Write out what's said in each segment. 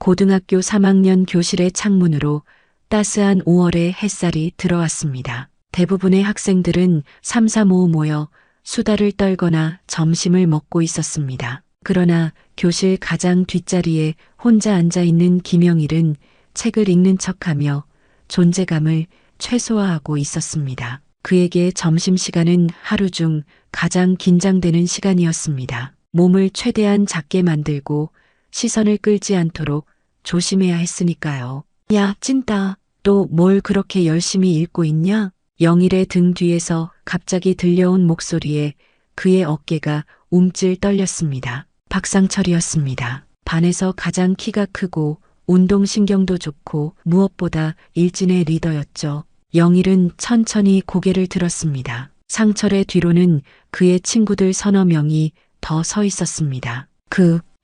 고등학교 3학년 교실의 창문으로 따스한 5월의 햇살이 들어왔습니다. 대부분의 학생들은 삼삼오오 모여 수다를 떨거나 점심을 먹고 있었습니다. 그러나 교실 가장 뒷자리에 혼자 앉아 있는 김영일은 책을 읽는 척하며 존재감을 최소화하고 있었습니다. 그에게 점심시간은 하루 중 가장 긴장되는 시간이었습니다. 몸을 최대한 작게 만들고 시선을 끌지 않도록 조심해야 했으니까요. 야, 찐따, 또 뭘 그렇게 열심히 읽고 있냐? 영일의 등 뒤에서 갑자기 들려온 목소리에 그의 어깨가 움찔 떨렸습니다. 박상철이었습니다. 반에서 가장 키가 크고 운동신경도 좋고 무엇보다 일진의 리더였죠. 영일은 천천히 고개를 들었습니다. 상철의 뒤로는 그의 친구들 서너 명이 더 서 있었습니다.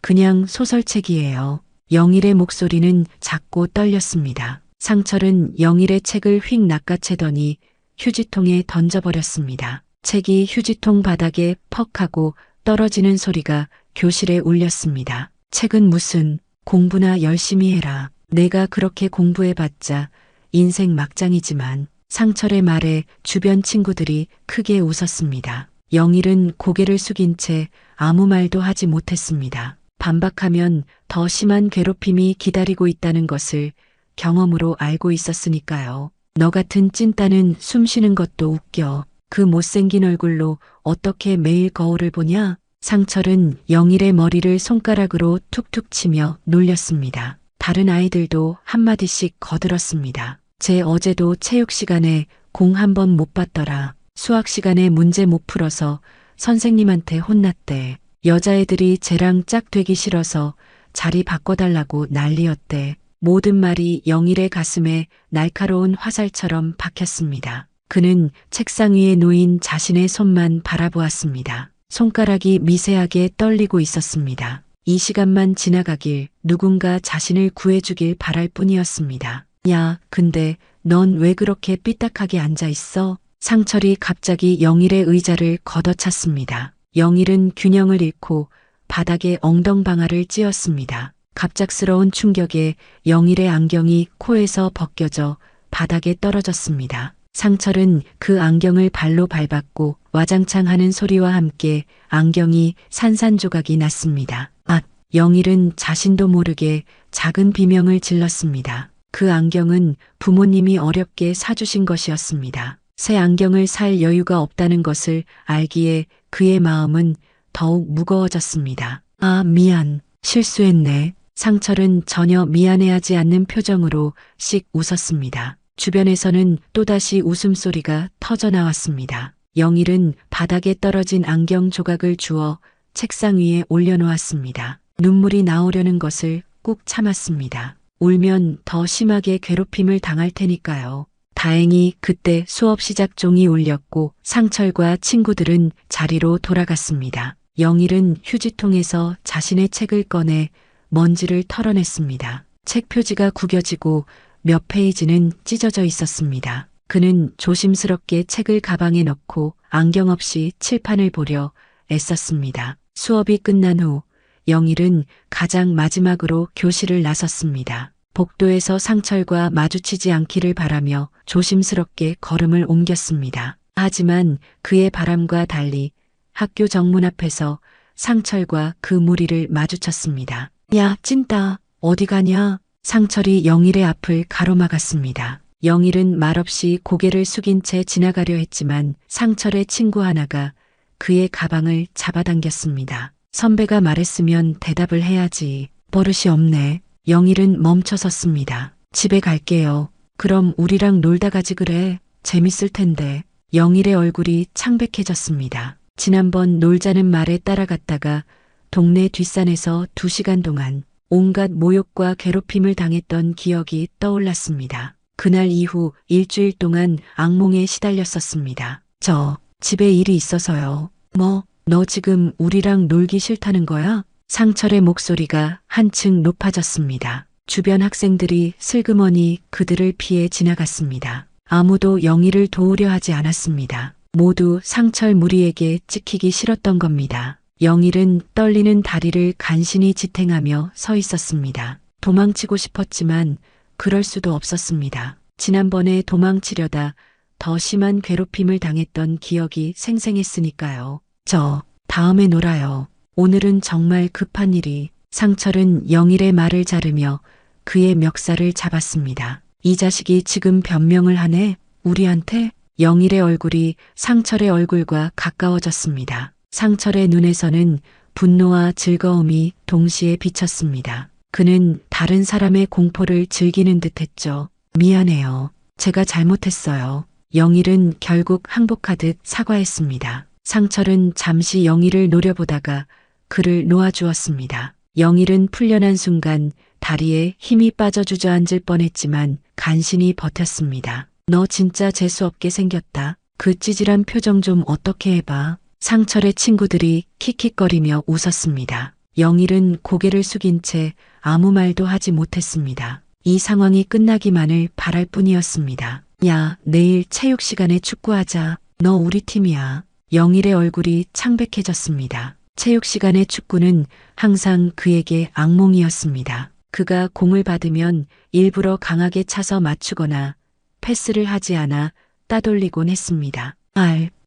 그냥 소설책이에요. 영일의 목소리는 작고 떨렸습니다. 상철은 영일의 책을 휙 낚아채더니 휴지통에 던져버렸습니다. 책이 휴지통 바닥에 퍽 하고 떨어지는 소리가 교실에 울렸습니다. 책은 무슨, 공부나 열심히 해라. 내가 그렇게 공부해봤자 인생 막장이지만. 상철의 말에 주변 친구들이 크게 웃었습니다. 영일은 고개를 숙인 채 아무 말도 하지 못했습니다. 반박하면 더 심한 괴롭힘이 기다리고 있다는 것을 경험으로 알고 있었으니까요. 너 같은 찐따는 숨 쉬는 것도 웃겨. 그 못생긴 얼굴로 어떻게 매일 거울을 보냐? 상철은 영일의 머리를 손가락으로 툭툭 치며 놀렸습니다. 다른 아이들도 한마디씩 거들었습니다. 쟤 어제도 체육 시간에 공 한 번 못 봤더라. 수학 시간에 문제 못 풀어서 선생님한테 혼났대. 여자애들이 쟤랑 짝되기 싫어서 자리 바꿔달라고 난리였대. 모든 말이 영일의 가슴에 날카로운 화살처럼 박혔습니다. 그는 책상 위에 놓인 자신의 손만 바라보았습니다. 손가락이 미세하게 떨리고 있었습니다. 이 시간만 지나가길 누군가 자신을 구해주길 바랄 뿐이었습니다. 야, 근데 넌 왜 그렇게 삐딱하게 앉아 있어? 상철이 갑자기 영일의 의자를 걷어찼습니다. 영일은 균형을 잃고 바닥에 엉덩방아를 찧었습니다. 갑작스러운 충격에 영일의 안경이 코에서 벗겨져 바닥에 떨어졌습니다. 상철은 그 안경을 발로 밟았고 와장창 하는 소리와 함께 안경이 산산조각이 났습니다. 아, 영일은 자신도 모르게 작은 비명을 질렀습니다. 그 안경은 부모님이 어렵게 사주신 것이었습니다. 새 안경을 살 여유가 없다는 것을 알기에 그의 마음은 더욱 무거워졌습니다. 아, 미안. 실수했네. 상철은 전혀 미안해하지 않는 표정으로 씩 웃었습니다. 주변에서는 또다시 웃음소리가 터져나왔습니다. 영일은 바닥에 떨어진 안경 조각을 주워 책상 위에 올려놓았습니다. 눈물이 나오려는 것을 꾹 참았습니다. 울면 더 심하게 괴롭힘을 당할 테니까요. 다행히 그때 수업 시작 종이 울렸고 상철과 친구들은 자리로 돌아갔습니다. 영일은 휴지통에서 자신의 책을 꺼내 먼지를 털어냈습니다. 책 표지가 구겨지고 몇 페이지는 찢어져 있었습니다. 그는 조심스럽게 책을 가방에 넣고 안경 없이 칠판을 보려 애썼습니다. 수업이 끝난 후 영일은 가장 마지막으로 교실을 나섰습니다. 복도에서 상철과 마주치지 않기를 바라며 조심스럽게 걸음을 옮겼습니다. 하지만 그의 바람과 달리 학교 정문 앞에서 상철과 그 무리를 마주쳤습니다. 야, 찐따, 어디 가냐? 상철이 영일의 앞을 가로막았습니다. 영일은 말없이 고개를 숙인 채 지나가려 했지만 상철의 친구 하나가 그의 가방을 잡아당겼습니다. 선배가 말했으면 대답을 해야지. 버릇이 없네. 영일은 멈춰섰습니다. 집에 갈게요. 그럼 우리랑 놀다 가지 그래. 재밌을 텐데. 영일의 얼굴이 창백해졌습니다. 지난번 놀자는 말에 따라갔다가 동네 뒷산에서 2시간 동안 온갖 모욕과 괴롭힘을 당했던 기억이 떠올랐습니다. 그날 이후 일주일 동안 악몽에 시달렸었습니다. 저 집에 일이 있어서요. 뭐? 너 지금 우리랑 놀기 싫다는 거야? 상철의 목소리가 한층 높아졌습니다. 주변 학생들이 슬그머니 그들을 피해 지나갔습니다. 아무도 영일을 도우려 하지 않았습니다. 모두 상철 무리에게 찍히기 싫었던 겁니다. 영일은 떨리는 다리를 간신히 지탱하며 서 있었습니다. 도망치고 싶었지만 그럴 수도 없었습니다. 지난번에 도망치려다 더 심한 괴롭힘을 당했던 기억이 생생했으니까요. 저 다음에 놀아요. 오늘은 정말 급한 일이. 상철은 영일의 말을 자르며 그의 멱살을 잡았습니다. 이 자식이 지금 변명을 하네? 우리한테? 영일의 얼굴이 상철의 얼굴과 가까워졌습니다. 상철의 눈에서는 분노와 즐거움이 동시에 비쳤습니다. 그는 다른 사람의 공포를 즐기는 듯했죠. 미안해요. 제가 잘못했어요. 영일은 결국 항복하듯 사과했습니다. 상철은 잠시 영일을 노려보다가 그를 놓아주었습니다. 영일은 풀려난 순간 다리에 힘이 빠져 주저앉을 뻔했지만 간신히 버텼습니다. 너 진짜 재수없게 생겼다. 그 찌질한 표정 좀 어떻게 해봐. 상철의 친구들이 킥킥거리며 웃었습니다. 영일은 고개를 숙인 채 아무 말도 하지 못했습니다. 이 상황이 끝나기만을 바랄 뿐이었습니다. 야, 내일 체육 시간에 축구하자. 너 우리 팀이야. 영일의 얼굴이 창백해졌습니다. 체육 시간의 축구는 항상 그에게 악몽이었습니다. 그가 공을 받으면 일부러 강하게 차서 맞추거나 패스를 하지 않아 따돌리곤 했습니다.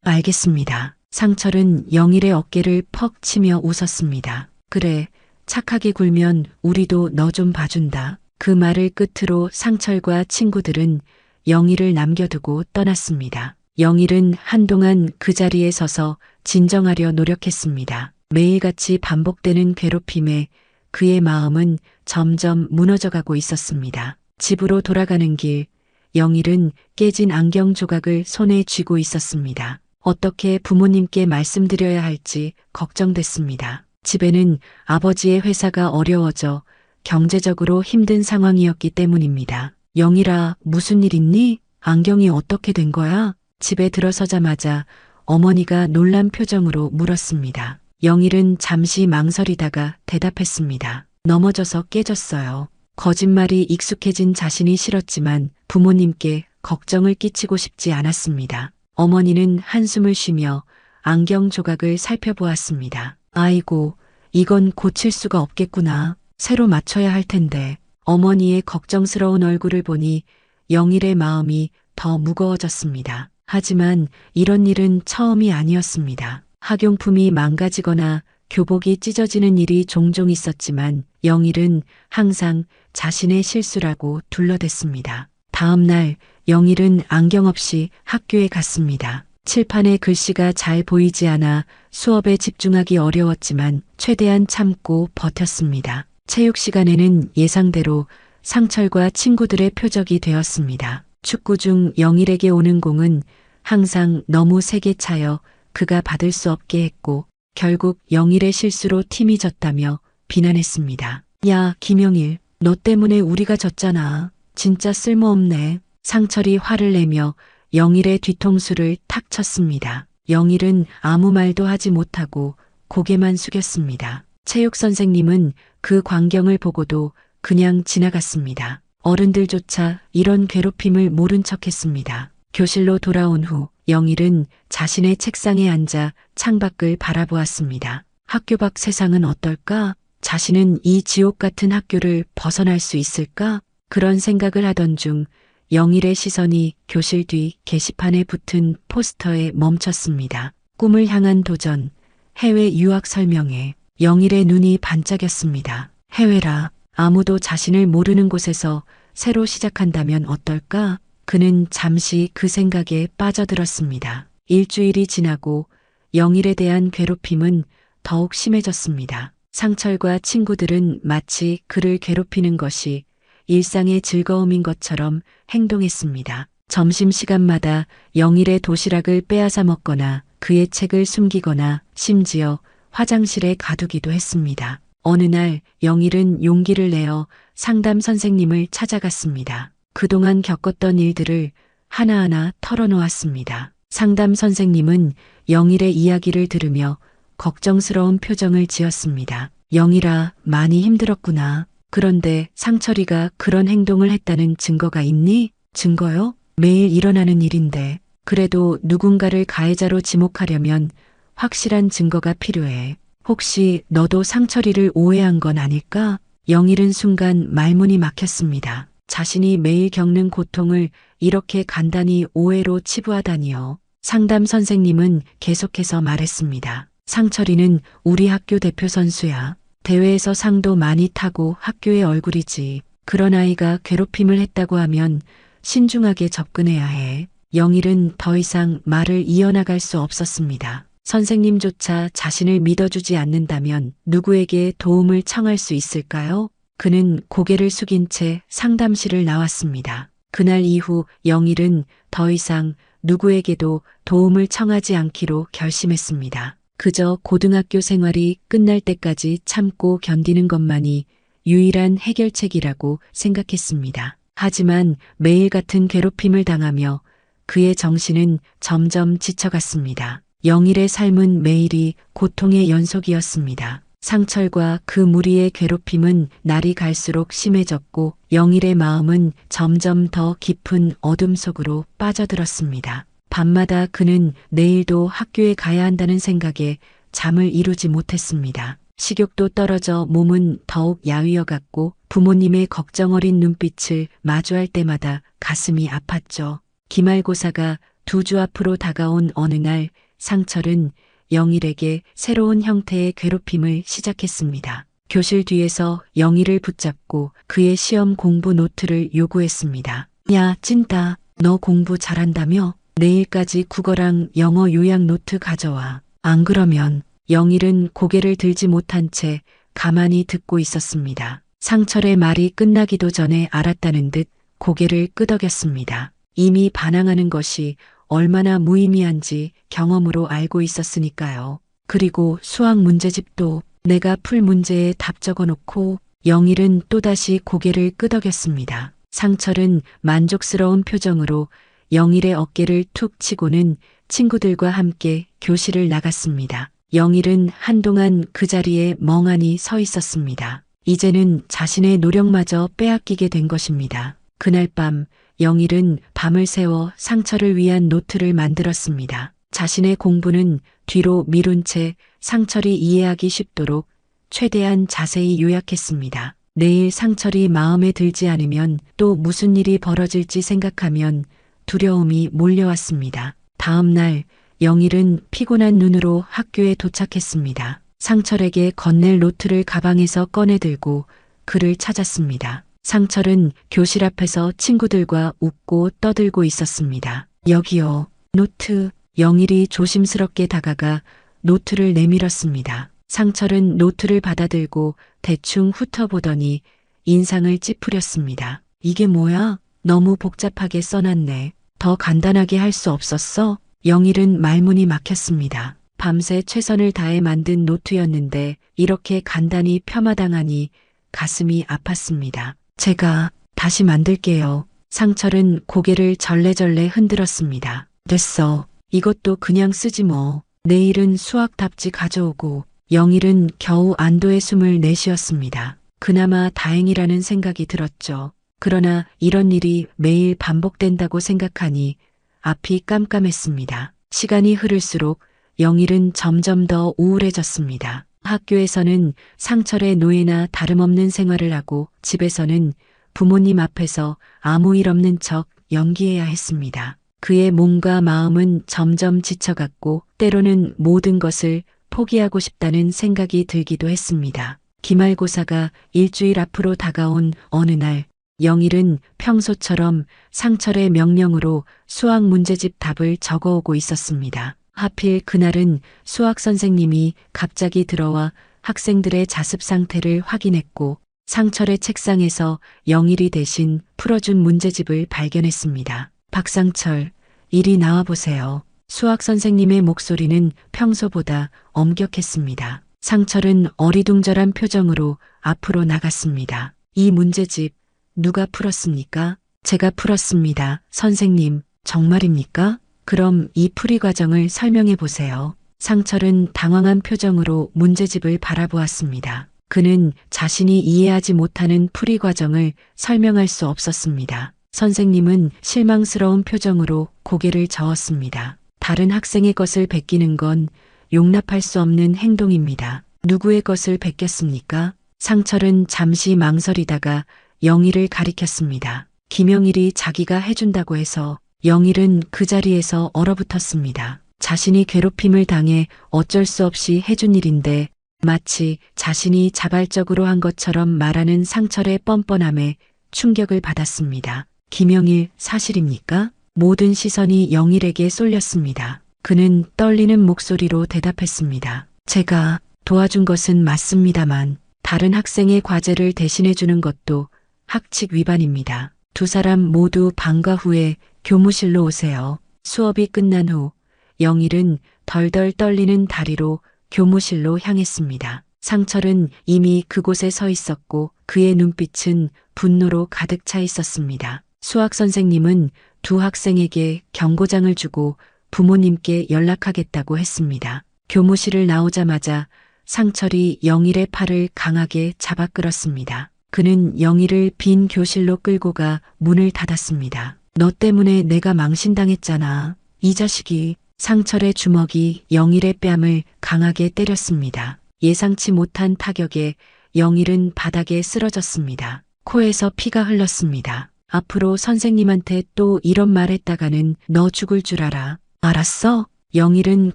알겠습니다. 상철은 영일의 어깨를 퍽 치며 웃었습니다. 그래, 착하게 굴면 우리도 너 좀 봐준다. 그 말을 끝으로 상철과 친구들은 영일을 남겨두고 떠났습니다. 영일은 한동안 그 자리에 서서 진정하려 노력했습니다. 매일같이 반복되는 괴롭힘에 그의 마음은 점점 무너져가고 있었습니다. 집으로 돌아가는 길, 영일은 깨진 안경 조각을 손에 쥐고 있었습니다. 어떻게 부모님께 말씀드려야 할지 걱정됐습니다. 집에는 아버지의 회사가 어려워져 경제적으로 힘든 상황이었기 때문입니다. 영일아, 무슨 일 있니? 안경이 어떻게 된 거야? 집에 들어서자마자 어머니가 놀란 표정으로 물었습니다. 영일은 잠시 망설이다가 대답했습니다. 넘어져서 깨졌어요. 거짓말이 익숙해진 자신이 싫었지만 부모님께 걱정을 끼치고 싶지 않았습니다. 어머니는 한숨을 쉬며 안경 조각을 살펴보았습니다. 아이고, 이건 고칠 수가 없겠구나. 새로 맞춰야 할 텐데. 어머니의 걱정스러운 얼굴을 보니 영일의 마음이 더 무거워졌습니다. 하지만 이런 일은 처음이 아니었습니다. 학용품이 망가지거나 교복이 찢어지는 일이 종종 있었지만 영일은 항상 자신의 실수라고 둘러댔습니다. 다음 날 영일은 안경 없이 학교에 갔습니다. 칠판에 글씨가 잘 보이지 않아 수업에 집중하기 어려웠지만 최대한 참고 버텼습니다. 체육 시간에는 예상대로 상철과 친구들의 표적이 되었습니다. 축구 중 영일에게 오는 공은 항상 너무 세게 차여 그가 받을 수 없게 했고 결국 영일의 실수로 팀이 졌다며 비난했습니다. 야, 김영일, 너 때문에 우리가 졌잖아. 진짜 쓸모없네. 상철이 화를 내며 영일의 뒤통수를 탁 쳤습니다. 영일은 아무 말도 하지 못하고 고개만 숙였습니다. 체육 선생님은 그 광경을 보고도 그냥 지나갔습니다. 어른들조차 이런 괴롭힘을 모른 척했습니다. 교실로 돌아온 후 영일은 자신의 책상에 앉아 창밖을 바라보았습니다. 학교 밖 세상은 어떨까? 자신은 이 지옥 같은 학교를 벗어날 수 있을까? 그런 생각을 하던 중 영일의 시선이 교실 뒤 게시판에 붙은 포스터에 멈췄습니다. 꿈을 향한 도전, 해외 유학 설명회. 영일의 눈이 반짝였습니다. 해외라. 아무도 자신을 모르는 곳에서 새로 시작한다면 어떨까? 그는 잠시 그 생각에 빠져들었습니다. 일주일이 지나고 영일에 대한 괴롭힘은 더욱 심해졌습니다. 상철과 친구들은 마치 그를 괴롭히는 것이 일상의 즐거움인 것처럼 행동했습니다. 점심시간마다 영일의 도시락을 빼앗아 먹거나 그의 책을 숨기거나 심지어 화장실에 가두기도 했습니다. 어느 날 영일은 용기를 내어 상담 선생님을 찾아갔습니다. 그동안 겪었던 일들을 하나하나 털어놓았습니다. 상담 선생님은 영일의 이야기를 들으며 걱정스러운 표정을 지었습니다. 영일아, 많이 힘들었구나. 그런데 상철이가 그런 행동을 했다는 증거가 있니? 증거요? 매일 일어나는 일인데. 그래도 누군가를 가해자로 지목하려면 확실한 증거가 필요해. 혹시 너도 상철이를 오해한 건 아닐까? 영일은 순간 말문이 막혔습니다. 자신이 매일 겪는 고통을 이렇게 간단히 오해로 치부하다니요. 상담 선생님은 계속해서 말했습니다. 상철이는 우리 학교 대표 선수야. 대회에서 상도 많이 타고 학교의 얼굴이지. 그런 아이가 괴롭힘을 했다고 하면 신중하게 접근해야 해. 영일은 더 이상 말을 이어나갈 수 없었습니다. 선생님조차 자신을 믿어주지 않는다면 누구에게 도움을 청할 수 있을까요? 그는 고개를 숙인 채 상담실을 나왔습니다. 그날 이후 영일은 더 이상 누구에게도 도움을 청하지 않기로 결심했습니다. 그저 고등학교 생활이 끝날 때까지 참고 견디는 것만이 유일한 해결책이라고 생각했습니다. 하지만 매일 같은 괴롭힘을 당하며 그의 정신은 점점 지쳐갔습니다. 영일의 삶은 매일이 고통의 연속이었습니다. 상철과 그 무리의 괴롭힘은 날이 갈수록 심해졌고 영일의 마음은 점점 더 깊은 어둠 속으로 빠져들었습니다. 밤마다 그는 내일도 학교에 가야 한다는 생각에 잠을 이루지 못했습니다. 식욕도 떨어져 몸은 더욱 야위어갔고 부모님의 걱정 어린 눈빛을 마주할 때마다 가슴이 아팠죠. 기말고사가 두 주 앞으로 다가온 어느 날 상철은 영일에게 새로운 형태의 괴롭힘을 시작했습니다. 교실 뒤에서 영일을 붙잡고 그의 시험 공부 노트를 요구했습니다. 야, 찐따, 너 공부 잘한다며? 내일까지 국어랑 영어 요약 노트 가져와. 안 그러면. 영일은 고개를 들지 못한 채 가만히 듣고 있었습니다. 상철의 말이 끝나기도 전에 알았다는 듯 고개를 끄덕였습니다. 이미 반항하는 것이 얼마나 무의미한지 경험으로 알고 있었으니까요. 그리고 수학 문제집도 내가 풀 문제에 답 적어놓고. 영일은 또다시 고개를 끄덕였습니다. 상철은 만족스러운 표정으로 영일의 어깨를 툭 치고는 친구들과 함께 교실을 나갔습니다. 영일은 한동안 그 자리에 멍하니 서 있었습니다. 이제는 자신의 노력마저 빼앗기게 된 것입니다. 그날 밤 영일은 밤을 새워 상철을 위한 노트를 만들었습니다. 자신의 공부는 뒤로 미룬 채 상철이 이해하기 쉽도록 최대한 자세히 요약했습니다. 내일 상철이 마음에 들지 않으면 또 무슨 일이 벌어질지 생각하면 두려움이 몰려왔습니다. 다음 날 영일은 피곤한 눈으로 학교에 도착했습니다. 상철에게 건넬 노트를 가방에서 꺼내 들고 그를 찾았습니다. 상철은 교실 앞에서 친구들과 웃고 떠들고 있었습니다. 여기요. 노트. 영일이 조심스럽게 다가가 노트를 내밀었습니다. 상철은 노트를 받아들고 대충 훑어보더니 인상을 찌푸렸습니다. 이게 뭐야? 너무 복잡하게 써놨네. 더 간단하게 할 수 없었어? 영일은 말문이 막혔습니다. 밤새 최선을 다해 만든 노트였는데 이렇게 간단히 폄하당하니 가슴이 아팠습니다. 제가 다시 만들게요. 상철은 고개를 절레절레 흔들었습니다. 됐어. 이것도 그냥 쓰지 뭐. 내일은 수학 답지 가져오고. 영일은 겨우 안도의 숨을 내쉬었습니다. 그나마 다행이라는 생각이 들었죠. 그러나 이런 일이 매일 반복된다고 생각하니 앞이 깜깜했습니다. 시간이 흐를수록 영일은 점점 더 우울해졌습니다. 학교에서는 상철의 노예나 다름없는 생활을 하고 집에서는 부모님 앞에서 아무 일 없는 척 연기해야 했습니다. 그의 몸과 마음은 점점 지쳐갔고 때로는 모든 것을 포기하고 싶다는 생각이 들기도 했습니다. 기말고사가 일주일 앞으로 다가온 어느 날 영일은 평소처럼 상철의 명령으로 수학 문제집 답을 적어오고 있었습니다. 하필 그날은 수학 선생님이 갑자기 들어와 학생들의 자습 상태를 확인했고 상철의 책상에서 영일이 대신 풀어준 문제집을 발견했습니다. 박상철, 이리 나와보세요. 수학 선생님의 목소리는 평소보다 엄격했습니다. 상철은 어리둥절한 표정으로 앞으로 나갔습니다. 이 문제집 누가 풀었습니까? 제가 풀었습니다. 선생님, 정말입니까? 그럼 이 풀이 과정을 설명해 보세요. 상철은 당황한 표정으로 문제집을 바라보았습니다. 그는 자신이 이해하지 못하는 풀이 과정을 설명할 수 없었습니다. 선생님은 실망스러운 표정으로 고개를 저었습니다. 다른 학생의 것을 베끼는 건 용납할 수 없는 행동입니다. 누구의 것을 베꼈습니까? 상철은 잠시 망설이다가 영희를 가리켰습니다. 김영일이 자기가 해준다고 해서 영일은 그 자리에서 얼어붙었습니다. 자신이 괴롭힘을 당해 어쩔 수 없이 해준 일인데 마치 자신이 자발적으로 한 것처럼 말하는 상철의 뻔뻔함에 충격을 받았습니다. 김영일, 사실입니까? 모든 시선이 영일에게 쏠렸습니다. 그는 떨리는 목소리로 대답했습니다. 제가 도와준 것은 맞습니다만 다른 학생의 과제를 대신해 주는 것도 학칙 위반입니다. 두 사람 모두 방과 후에 교무실로 오세요. 수업이 끝난 후 영일은 덜덜 떨리는 다리로 교무실로 향했습니다. 상철은 이미 그곳에 서 있었고 그의 눈빛은 분노로 가득 차 있었습니다. 수학 선생님은 두 학생에게 경고장을 주고 부모님께 연락하겠다고 했습니다. 교무실을 나오자마자 상철이 영일의 팔을 강하게 잡아 끌었습니다. 그는 영일을 빈 교실로 끌고 가 문을 닫았습니다. 너 때문에 내가 망신당했잖아. 이 자식이. 상철의 주먹이 영일의 뺨을 강하게 때렸습니다. 예상치 못한 타격에 영일은 바닥에 쓰러졌습니다. 코에서 피가 흘렀습니다. 앞으로 선생님한테 또 이런 말 했다가는 너 죽을 줄 알아. 알았어? 영일은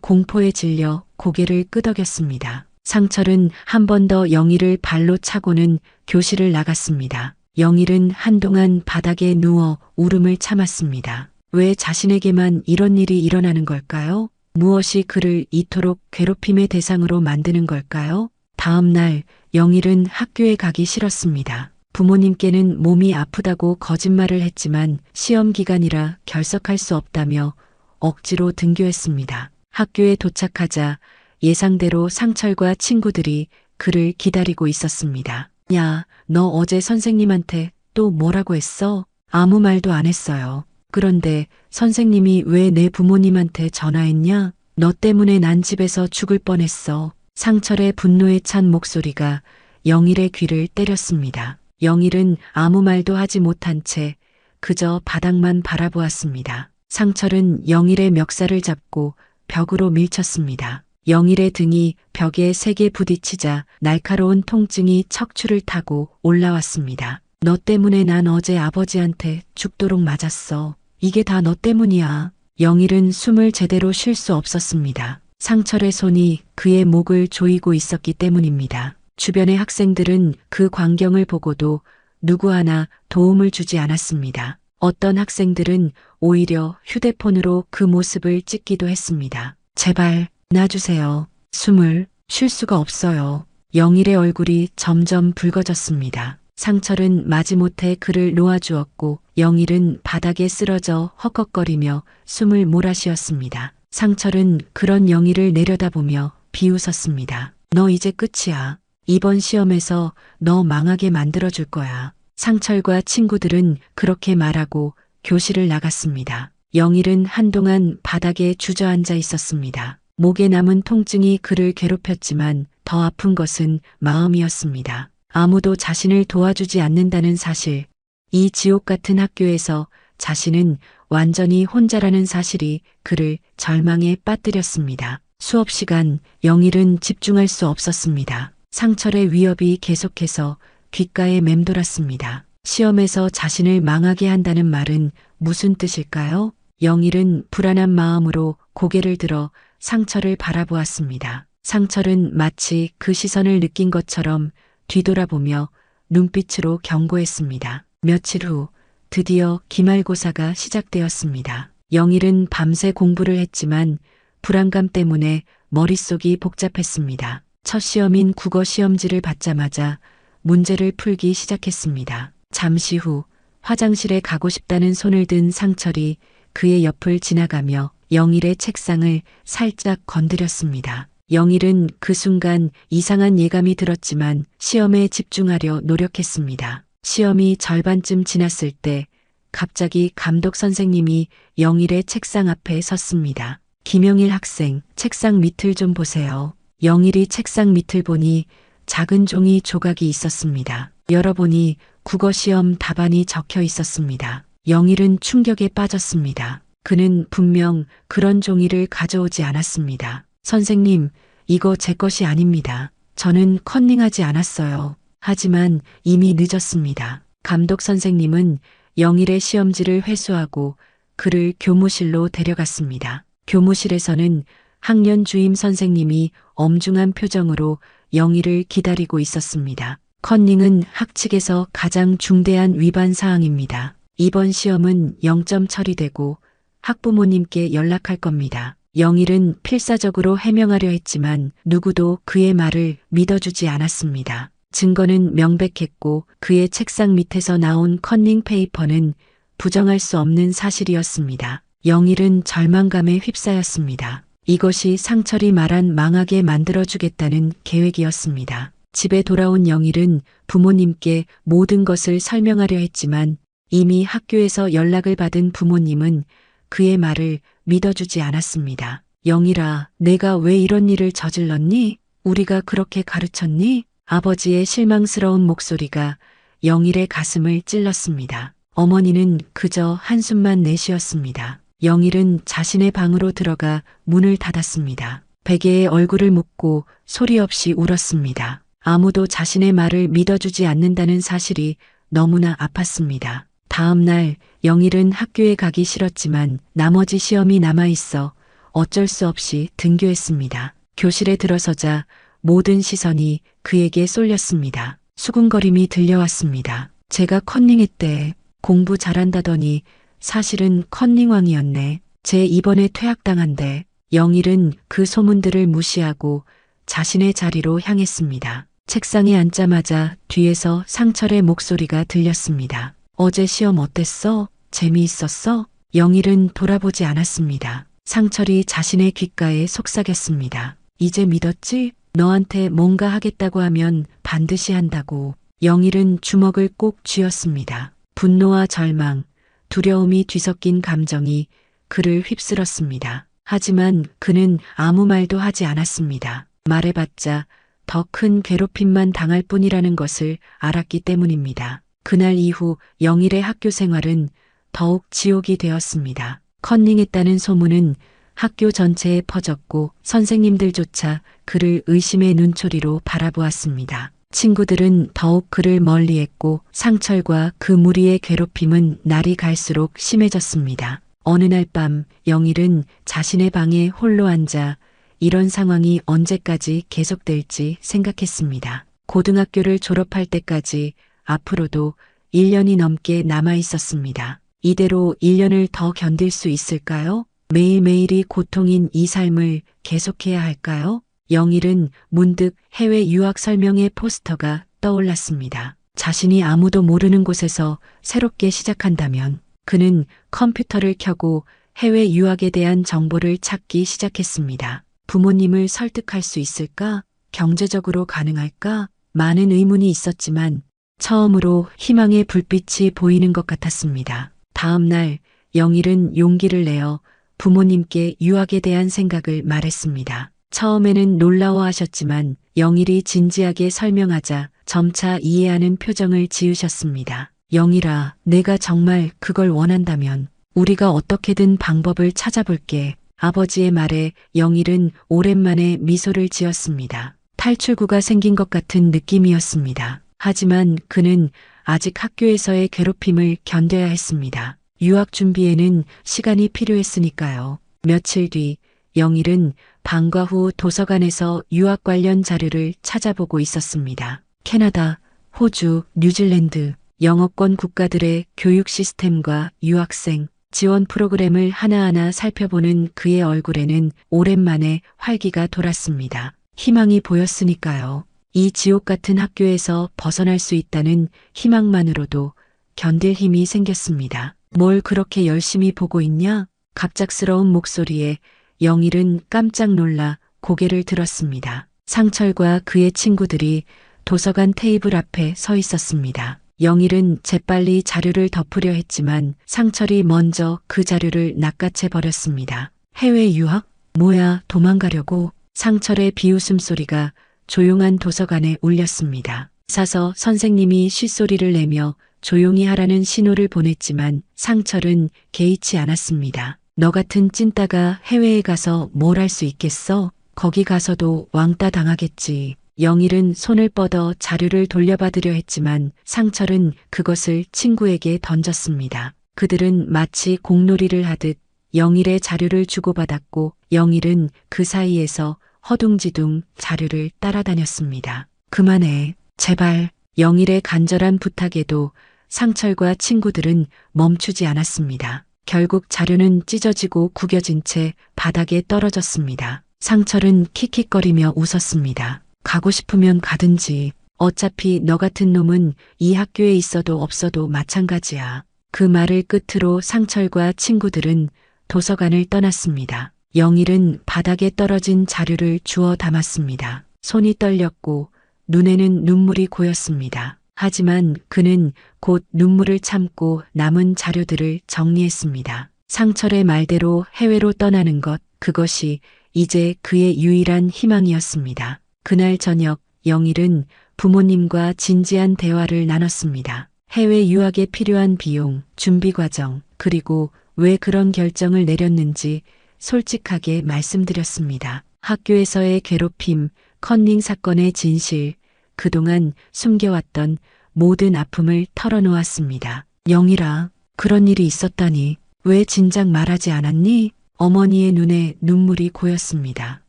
공포에 질려 고개를 끄덕였습니다. 상철은 한 번 더 영일을 발로 차고는 교실을 나갔습니다. 영일은 한동안 바닥에 누워 울음을 참았습니다. 왜 자신에게만 이런 일이 일어나는 걸까요? 무엇이 그를 이토록 괴롭힘의 대상으로 만드는 걸까요? 다음 날 영일은 학교에 가기 싫었습니다. 부모님께는 몸이 아프다고 거짓말을 했지만 시험 기간이라 결석할 수 없다며 억지로 등교했습니다. 학교에 도착하자 예상대로 상철과 친구들이 그를 기다리고 있었습니다. 야, 너 어제 선생님한테 또 뭐라고 했어? 아무 말도 안 했어요. 그런데 선생님이 왜 내 부모님한테 전화했냐? 너 때문에 난 집에서 죽을 뻔했어. 상철의 분노에 찬 목소리가 영일의 귀를 때렸습니다. 영일은 아무 말도 하지 못한 채 그저 바닥만 바라보았습니다. 상철은 영일의 멱살을 잡고 벽으로 밀쳤습니다. 영일의 등이 벽에 세게 부딪히자 날카로운 통증이 척추를 타고 올라왔습니다. 너 때문에 난 어제 아버지한테 죽도록 맞았어. 이게 다 너 때문이야. 영일은 숨을 제대로 쉴 수 없었습니다. 상철의 손이 그의 목을 조이고 있었기 때문입니다. 주변의 학생들은 그 광경을 보고도 누구 하나 도움을 주지 않았습니다. 어떤 학생들은 오히려 휴대폰으로 그 모습을 찍기도 했습니다. 제발 놔주세요. 숨을 쉴 수가 없어요. 영일의 얼굴이 점점 붉어졌습니다. 상철은 마지못해 그를 놓아주었고 영일은 바닥에 쓰러져 헉헉거리며 숨을 몰아쉬었습니다. 상철은 그런 영일을 내려다보며 비웃었습니다. 너 이제 끝이야. 이번 시험에서 너 망하게 만들어줄 거야. 상철과 친구들은 그렇게 말하고 교실을 나갔습니다. 영일은 한동안 바닥에 주저앉아 있었습니다. 목에 남은 통증이 그를 괴롭혔지만 더 아픈 것은 마음이었습니다. 아무도 자신을 도와주지 않는다는 사실, 이 지옥 같은 학교에서 자신은 완전히 혼자라는 사실이 그를 절망에 빠뜨렸습니다. 수업 시간 영일은 집중할 수 없었습니다. 상철의 위협이 계속해서 귓가에 맴돌았습니다. 시험에서 자신을 망하게 한다는 말은 무슨 뜻일까요? 영일은 불안한 마음으로 고개를 들어 상철을 바라보았습니다. 상철은 마치 그 시선을 느낀 것처럼 뒤돌아보며 눈빛으로 경고했습니다. 며칠 후 드디어 기말고사가 시작되었습니다. 영일은 밤새 공부를 했지만 불안감 때문에 머릿속이 복잡했습니다. 첫 시험인 국어 시험지를 받자마자 문제를 풀기 시작했습니다. 잠시 후 화장실에 가고 싶다는 손을 든 상철이 그의 옆을 지나가며 영일의 책상을 살짝 건드렸습니다. 영일은 그 순간 이상한 예감이 들었지만 시험에 집중하려 노력했습니다. 시험이 절반쯤 지났을 때 갑자기 감독 선생님이 영일의 책상 앞에 섰습니다. 김영일 학생, 책상 밑을 좀 보세요. 영일이 책상 밑을 보니 작은 종이 조각이 있었습니다. 열어보니 국어시험 답안이 적혀 있었습니다. 영일은 충격에 빠졌습니다. 그는 분명 그런 종이를 가져오지 않았습니다. 선생님, 이거 제 것이 아닙니다. 저는 컨닝하지 않았어요. 하지만 이미 늦었습니다. 감독 선생님은 영일의 시험지를 회수하고 그를 교무실로 데려갔습니다. 교무실에서는 학년 주임 선생님이 엄중한 표정으로 영일을 기다리고 있었습니다. 컨닝은 학칙에서 가장 중대한 위반 사항입니다. 이번 시험은 0점 처리되고 학부모님께 연락할 겁니다. 영일은 필사적으로 해명하려 했지만 누구도 그의 말을 믿어주지 않았습니다. 증거는 명백했고 그의 책상 밑에서 나온 컨닝 페이퍼는 부정할 수 없는 사실이었습니다. 영일은 절망감에 휩싸였습니다. 이것이 상철이 말한 망하게 만들어주겠다는 계획이었습니다. 집에 돌아온 영일은 부모님께 모든 것을 설명하려 했지만 이미 학교에서 연락을 받은 부모님은 그의 말을 믿어주지 않았습니다. 영일아, 내가 왜 이런 일을 저질렀니? 우리가 그렇게 가르쳤니? 아버지의 실망스러운 목소리가 영일의 가슴을 찔렀습니다. 어머니는 그저 한숨만 내쉬었습니다. 영일은 자신의 방으로 들어가 문을 닫았습니다. 베개에 얼굴을 묻고 소리 없이 울었습니다. 아무도 자신의 말을 믿어주지 않는다는 사실이 너무나 아팠습니다. 다음 날 영일은 학교에 가기 싫었지만 나머지 시험이 남아있어 어쩔 수 없이 등교했습니다. 교실에 들어서자 모든 시선이 그에게 쏠렸습니다. 수군거림이 들려왔습니다. 제가 컨닝했대. 공부 잘한다더니 사실은 컨닝왕이었네. 제 이번에 퇴학당한대. 영일은 그 소문들을 무시하고 자신의 자리로 향했습니다. 책상에 앉자마자 뒤에서 상철의 목소리가 들렸습니다. 어제 시험 어땠어? 재미있었어? 영일은 돌아보지 않았습니다. 상철이 자신의 귓가에 속삭였습니다. 이제 믿었지? 너한테 뭔가 하겠다고 하면 반드시 한다고. 영일은 주먹을 꼭 쥐었습니다. 분노와 절망, 두려움이 뒤섞인 감정이 그를 휩쓸었습니다. 하지만 그는 아무 말도 하지 않았습니다. 말해봤자 더 큰 괴롭힘만 당할 뿐이라는 것을 알았기 때문입니다. 그날 이후 영일의 학교 생활은 더욱 지옥이 되었습니다. 컨닝했다는 소문은 학교 전체에 퍼졌고 선생님들조차 그를 의심의 눈초리로 바라보았습니다. 친구들은 더욱 그를 멀리했고 상철과 그 무리의 괴롭힘은 날이 갈수록 심해졌습니다. 어느 날 밤 영일은 자신의 방에 홀로 앉아 이런 상황이 언제까지 계속될지 생각했습니다. 고등학교를 졸업할 때까지 앞으로도 1년이 넘게 남아 있었습니다. 이대로 1년을 더 견딜 수 있을까요? 매일매일이 고통인 이 삶을 계속해야 할까요? 영일은 문득 해외 유학 설명회 포스터가 떠올랐습니다. 자신이 아무도 모르는 곳에서 새롭게 시작한다면 그는 컴퓨터를 켜고 해외 유학에 대한 정보를 찾기 시작했습니다. 부모님을 설득할 수 있을까? 경제적으로 가능할까? 많은 의문이 있었지만 처음으로 희망의 불빛이 보이는 것 같았습니다. 다음 날 영일은 용기를 내어 부모님께 유학에 대한 생각을 말했습니다. 처음에는 놀라워하셨지만 영일이 진지하게 설명하자 점차 이해하는 표정을 지으셨습니다. 영일아, 내가 정말 그걸 원한다면 우리가 어떻게든 방법을 찾아볼게. 아버지의 말에 영일은 오랜만에 미소를 지었습니다. 탈출구가 생긴 것 같은 느낌이었습니다. 하지만 그는 아직 학교에서의 괴롭힘을 견뎌야 했습니다. 유학 준비에는 시간이 필요했으니까요. 며칠 뒤 영일은 방과 후 도서관에서 유학 관련 자료를 찾아보고 있었습니다. 캐나다, 호주, 뉴질랜드, 영어권 국가들의 교육 시스템과 유학생, 지원 프로그램을 하나하나 살펴보는 그의 얼굴에는 오랜만에 활기가 돌았습니다. 희망이 보였으니까요. 이 지옥 같은 학교에서 벗어날 수 있다는 희망만으로도 견딜 힘이 생겼습니다. 뭘 그렇게 열심히 보고 있냐? 갑작스러운 목소리에 영일은 깜짝 놀라 고개를 들었습니다. 상철과 그의 친구들이 도서관 테이블 앞에 서 있었습니다. 영일은 재빨리 자료를 덮으려 했지만 상철이 먼저 그 자료를 낚아채 버렸습니다. 해외 유학? 뭐야, 도망가려고? 상철의 비웃음 소리가 조용한 도서관에 울렸습니다. 사서 선생님이 쉿소리를 내며 조용히 하라는 신호를 보냈지만 상철은 개의치 않았습니다. 너 같은 찐따가 해외에 가서 뭘 할 수 있겠어? 거기 가서도 왕따 당하겠지. 영일은 손을 뻗어 자료를 돌려받으려 했지만 상철은 그것을 친구에게 던졌습니다. 그들은 마치 공놀이를 하듯 영일의 자료를 주고받았고 영일은 그 사이에서 허둥지둥 자료를 따라다녔습니다. 그만해, 제발. 영일의 간절한 부탁에도 상철과 친구들은 멈추지 않았습니다. 결국 자료는 찢어지고 구겨진 채 바닥에 떨어졌습니다. 상철은 킥킥거리며 웃었습니다. 가고 싶으면 가든지. 어차피 너 같은 놈은 이 학교에 있어도 없어도 마찬가지야. 그 말을 끝으로 상철과 친구들은 도서관을 떠났습니다. 영일은 바닥에 떨어진 자료를 주워 담았습니다. 손이 떨렸고 눈에는 눈물이 고였습니다. 하지만 그는 곧 눈물을 참고 남은 자료들을 정리했습니다. 상철의 말대로 해외로 떠나는 것, 그것이 이제 그의 유일한 희망이었습니다. 그날 저녁 영일은 부모님과 진지한 대화를 나눴습니다. 해외 유학에 필요한 비용, 준비 과정, 그리고 왜 그런 결정을 내렸는지 솔직하게 말씀드렸습니다. 학교에서의 괴롭힘, 컨닝 사건의 진실, 그동안 숨겨왔던 모든 아픔을 털어놓았습니다. 영일아, 그런 일이 있었다니 왜 진작 말하지 않았니? 어머니의 눈에 눈물이 고였습니다.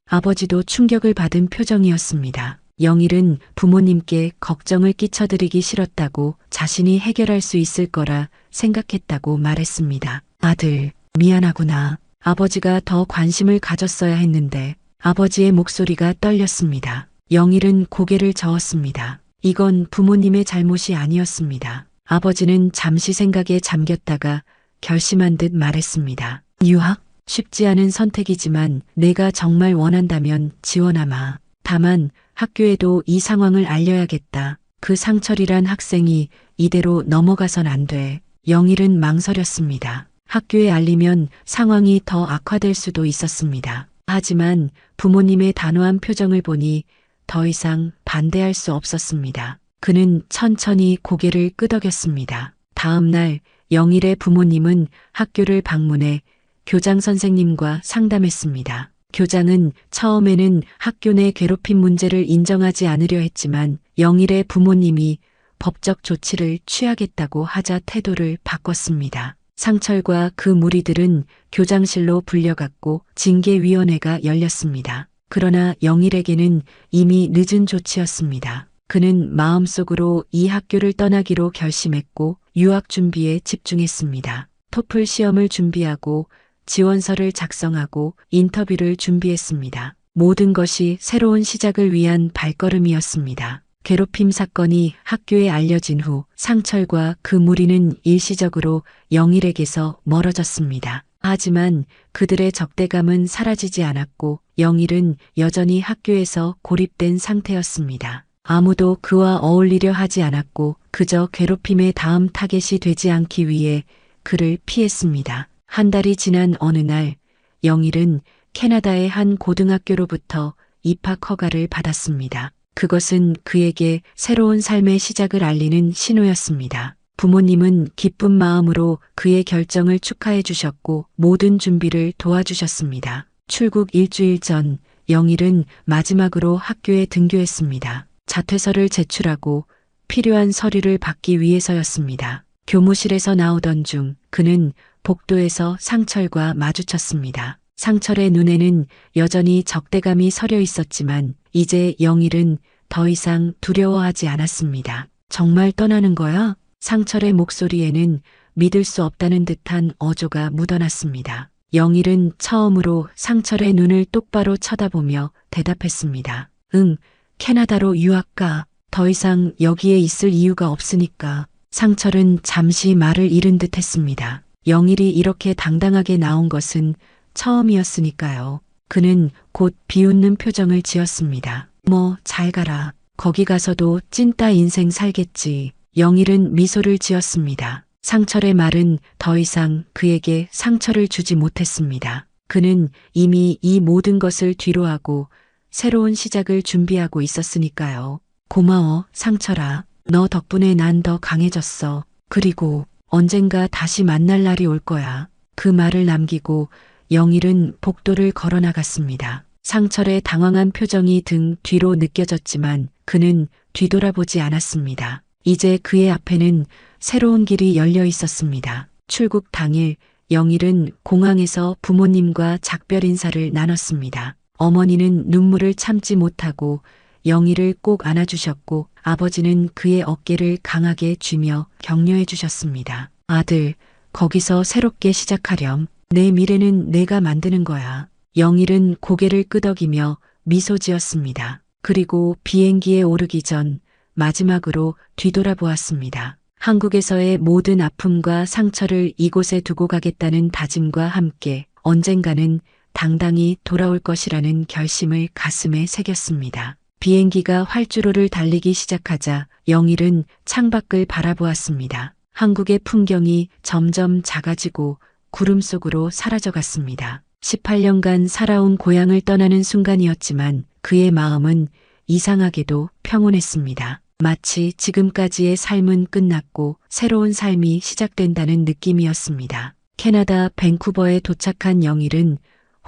아버지도 충격을 받은 표정이었습니다. 영일은 부모님께 걱정을 끼쳐드리기 싫었다고 자신이 해결할 수 있을 거라 생각했다고 말했습니다. 아들, 미안하구나. 아버지가 더 관심을 가졌어야 했는데. 아버지의 목소리가 떨렸습니다. 영일은 고개를 저었습니다. 이건 부모님의 잘못이 아니었습니다. 아버지는 잠시 생각에 잠겼다가 결심한 듯 말했습니다. 유학? 쉽지 않은 선택이지만 내가 정말 원한다면 지원하마. 다만 학교에도 이 상황을 알려야겠다. 그 상철이란 학생이 이대로 넘어가선 안 돼. 영일은 망설였습니다. 학교에 알리면 상황이 더 악화될 수도 있었습니다. 하지만 부모님의 단호한 표정을 보니 더 이상 반대할 수 없었습니다. 그는 천천히 고개를 끄덕였습니다. 다음 날 영일의 부모님은 학교를 방문해 교장 선생님과 상담했습니다. 교장은 처음에는 학교 내 괴롭힘 문제를 인정하지 않으려 했지만 영일의 부모님이 법적 조치를 취하겠다고 하자 태도를 바꿨습니다. 상철과 그 무리들은 교장실로 불려갔고 징계위원회가 열렸습니다. 그러나 영일에게는 이미 늦은 조치였습니다. 그는 마음속으로 이 학교를 떠나기로 결심했고 유학 준비에 집중했습니다. 토플 시험을 준비하고 지원서를 작성하고 인터뷰를 준비했습니다. 모든 것이 새로운 시작을 위한 발걸음이었습니다. 괴롭힘 사건이 학교에 알려진 후 상철과 그 무리는 일시적으로 영일에게서 멀어졌습니다. 하지만 그들의 적대감은 사라지지 않았고 영일은 여전히 학교에서 고립된 상태였습니다. 아무도 그와 어울리려 하지 않았고 그저 괴롭힘의 다음 타겟이 되지 않기 위해 그를 피했습니다. 한 달이 지난 어느 날 영일은 캐나다의 한 고등학교로부터 입학 허가를 받았습니다. 그것은 그에게 새로운 삶의 시작을 알리는 신호였습니다. 부모님은 기쁜 마음으로 그의 결정을 축하해 주셨고 모든 준비를 도와주셨습니다. 출국 일주일 전 영일은 마지막으로 학교에 등교했습니다. 자퇴서를 제출하고 필요한 서류를 받기 위해서였습니다. 교무실에서 나오던 중 그는 복도에서 상철과 마주쳤습니다. 상철의 눈에는 여전히 적대감이 서려 있었지만 이제 영일은 더 이상 두려워하지 않았습니다. 정말 떠나는 거야? 상철의 목소리에는 믿을 수 없다는 듯한 어조가 묻어났습니다. 영일은 처음으로 상철의 눈을 똑바로 쳐다보며 대답했습니다. 응, 캐나다로 유학 가. 더 이상 여기에 있을 이유가 없으니까. 상철은 잠시 말을 잃은 듯 했습니다. 영일이 이렇게 당당하게 나온 것은 처음이었으니까요. 그는 곧 비웃는 표정을 지었습니다. 뭐 잘 가라. 거기 가서도 찐따 인생 살겠지. 영일은 미소를 지었습니다. 상철의 말은 더 이상 그에게 상처를 주지 못했습니다. 그는 이미 이 모든 것을 뒤로하고 새로운 시작을 준비하고 있었으니까요. 고마워, 상철아. 너 덕분에 난 더 강해졌어. 그리고 언젠가 다시 만날 날이 올 거야. 그 말을 남기고 영일은 복도를 걸어 나갔습니다. 상철의 당황한 표정이 등 뒤로 느껴졌지만 그는 뒤돌아보지 않았습니다. 이제 그의 앞에는 새로운 길이 열려 있었습니다. 출국 당일 영일은 공항에서 부모님과 작별 인사를 나눴습니다. 어머니는 눈물을 참지 못하고 영일을 꼭 안아주셨고 아버지는 그의 어깨를 강하게 쥐며 격려해 주셨습니다. 아들, 거기서 새롭게 시작하렴. 내 미래는 내가 만드는 거야. 영일은 고개를 끄덕이며 미소 지었습니다. 그리고 비행기에 오르기 전 마지막으로 뒤돌아보았습니다. 한국에서의 모든 아픔과 상처를 이곳에 두고 가겠다는 다짐과 함께 언젠가는 당당히 돌아올 것이라는 결심을 가슴에 새겼습니다. 비행기가 활주로를 달리기 시작하자 영일은 창밖을 바라보았습니다. 한국의 풍경이 점점 작아지고 구름 속으로 사라져갔습니다. 18년간 살아온 고향을 떠나는 순간이었지만 그의 마음은 이상하게도 평온했습니다. 마치 지금까지의 삶은 끝났고 새로운 삶이 시작된다는 느낌이었습니다. 캐나다 밴쿠버에 도착한 영일은